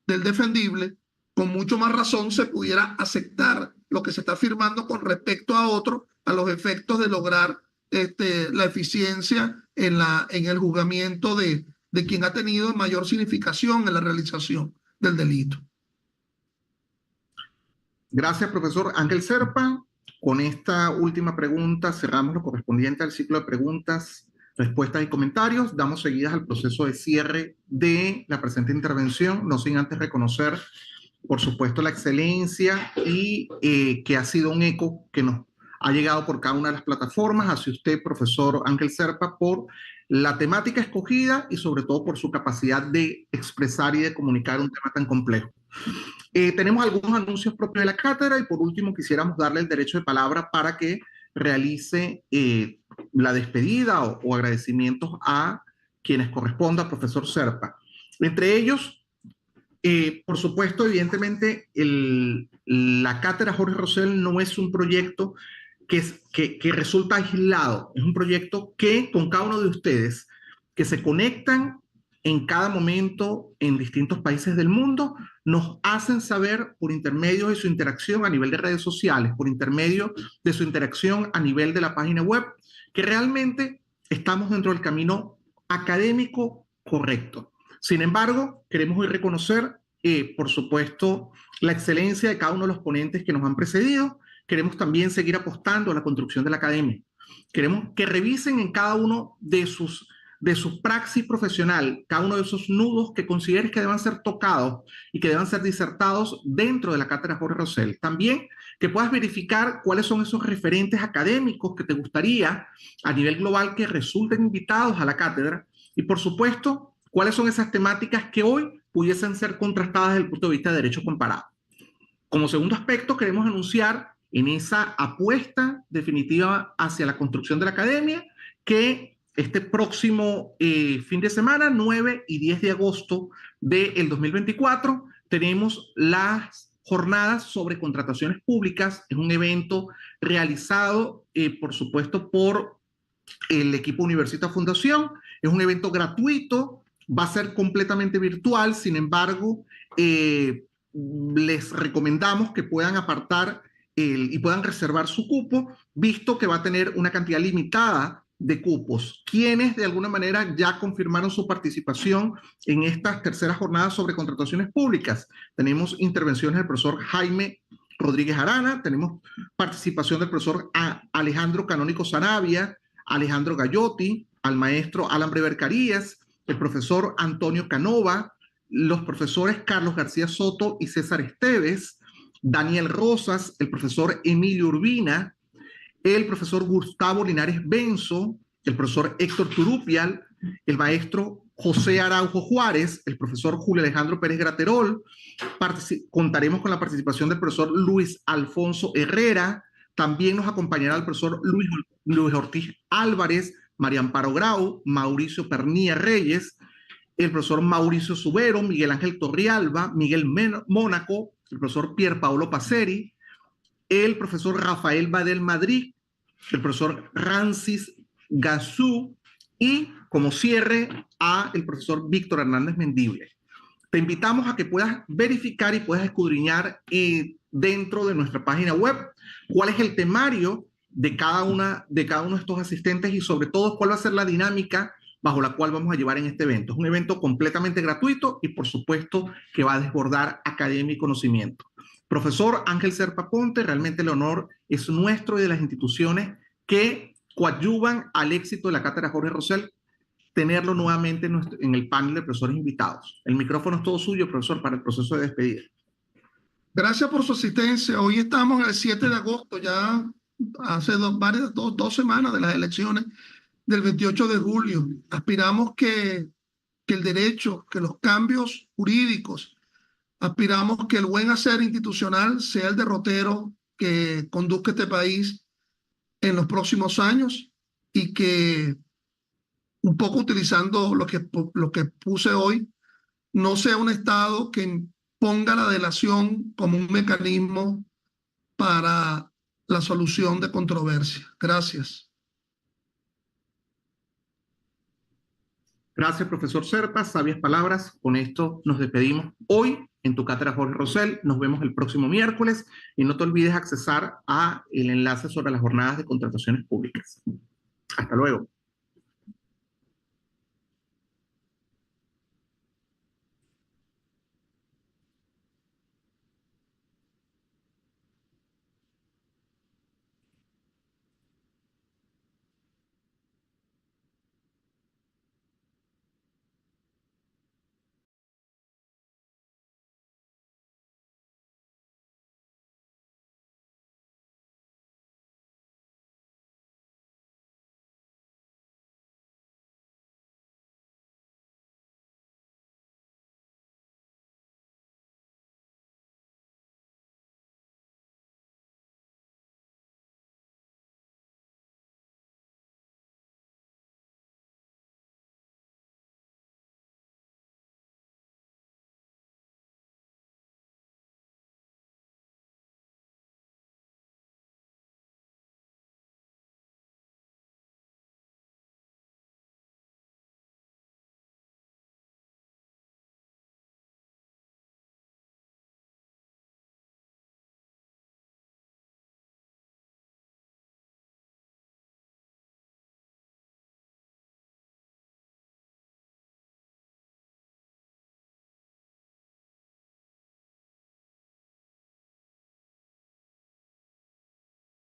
del defendible, con mucho más razón se pudiera aceptar lo que se está afirmando con respecto a otro, a los efectos de lograr la eficiencia en el juzgamiento de quien ha tenido mayor significación en la realización del delito. Gracias, profesor Ángel Serpa. Con esta última pregunta cerramos lo correspondiente al ciclo de preguntas, respuestas y comentarios. Damos seguidas al proceso de cierre de la presente intervención, no sin antes reconocer, por supuesto, la excelencia y que ha sido un eco que nos ha llegado por cada una de las plataformas. Hacia usted, profesor Ángel Serpa, por la temática escogida y sobre todo por su capacidad de expresar y de comunicar un tema tan complejo. Tenemos algunos anuncios propios de la cátedra y por último quisiéramos darle el derecho de palabra para que realice la despedida o agradecimientos a quienes corresponda, profesor Serpa. Entre ellos, por supuesto, evidentemente, la cátedra Jorge Rosell no es un proyecto que resulta aislado, es un proyecto que con cada uno de ustedes que se conectan en cada momento en distintos países del mundo, nos hacen saber por intermedio de su interacción a nivel de redes sociales, por intermedio de su interacción a nivel de la página web, que realmente estamos dentro del camino académico correcto. Sin embargo, queremos hoy reconocer, por supuesto, la excelencia de cada uno de los ponentes que nos han precedido. Queremos también seguir apostando a la construcción de la academia. Queremos que revisen en cada uno de su praxis profesional, cada uno de esos nudos que consideres que deban ser tocados y que deban ser disertados dentro de la cátedra Jorge Rosell. También que puedas verificar cuáles son esos referentes académicos que te gustaría a nivel global que resulten invitados a la cátedra y, por supuesto, cuáles son esas temáticas que hoy pudiesen ser contrastadas desde el punto de vista de derecho comparado. Como segundo aspecto, queremos anunciar en esa apuesta definitiva hacia la construcción de la academia, que este próximo fin de semana, 9 y 10 de agosto del 2024, tenemos las jornadas sobre contrataciones públicas. Es un evento realizado, por supuesto, por el equipo Universita Fundación. Es un evento gratuito, va a ser completamente virtual. Sin embargo, les recomendamos que puedan apartar y puedan reservar su cupo, visto que va a tener una cantidad limitada de cupos. Quienes de alguna manera ya confirmaron su participación en estas terceras jornadas sobre contrataciones públicas. Tenemos intervenciones del profesor Jaime Rodríguez Arana, tenemos participación del profesor Alejandro Canónico Sarabia, Alejandro Gallotti, al maestro Alan Brever Carías, el profesor Antonio Canova, los profesores Carlos García Soto y César Esteves, Daniel Rosas, el profesor Emilio Urbina, el profesor Gustavo Linares Benzo, el profesor Héctor Turupial, el maestro José Araujo Juárez, el profesor Julio Alejandro Pérez Graterol. Contaremos con la participación del profesor Luis Alfonso Herrera. También nos acompañará el profesor Luis Ortiz Álvarez, María Amparo Grau, Mauricio Pernía Reyes, el profesor Mauricio Subero, Miguel Ángel Torrialba, Miguel Mónaco, el profesor Pier Paolo Paceri, el profesor Rafael Badel Madrid, el profesor Rancis Gazú y como cierre a el profesor Víctor Hernández Mendible. Te invitamos a que puedas verificar y puedas escudriñar dentro de nuestra página web cuál es el temario de cada uno de estos asistentes y sobre todo cuál va a ser la dinámica bajo la cual vamos a llevar en este evento. Es un evento completamente gratuito y por supuesto que va a desbordar academia y conocimiento. Profesor Ángel Serpa Ponte, realmente el honor es nuestro y de las instituciones que coadyuvan al éxito de la Cátedra Jorge Rosell, tenerlo nuevamente en el panel de profesores invitados. El micrófono es todo suyo, profesor, para el proceso de despedida. Gracias por su asistencia. Hoy estamos el 7 de agosto, ya hace dos semanas de las elecciones del 28 de julio. Aspiramos que el derecho, que los cambios jurídicos, aspiramos que el buen hacer institucional sea el derrotero que conduzca este país en los próximos años y que, un poco utilizando lo que puse hoy, no sea un Estado que ponga la delación como un mecanismo para la solución de controversia. Gracias. Gracias, profesor Serpa. Sabias palabras. Con esto nos despedimos hoy en tu cátedra Jorge Rosell. Nos vemos el próximo miércoles y no te olvides accesar a el enlace sobre las jornadas de contrataciones públicas. Hasta luego.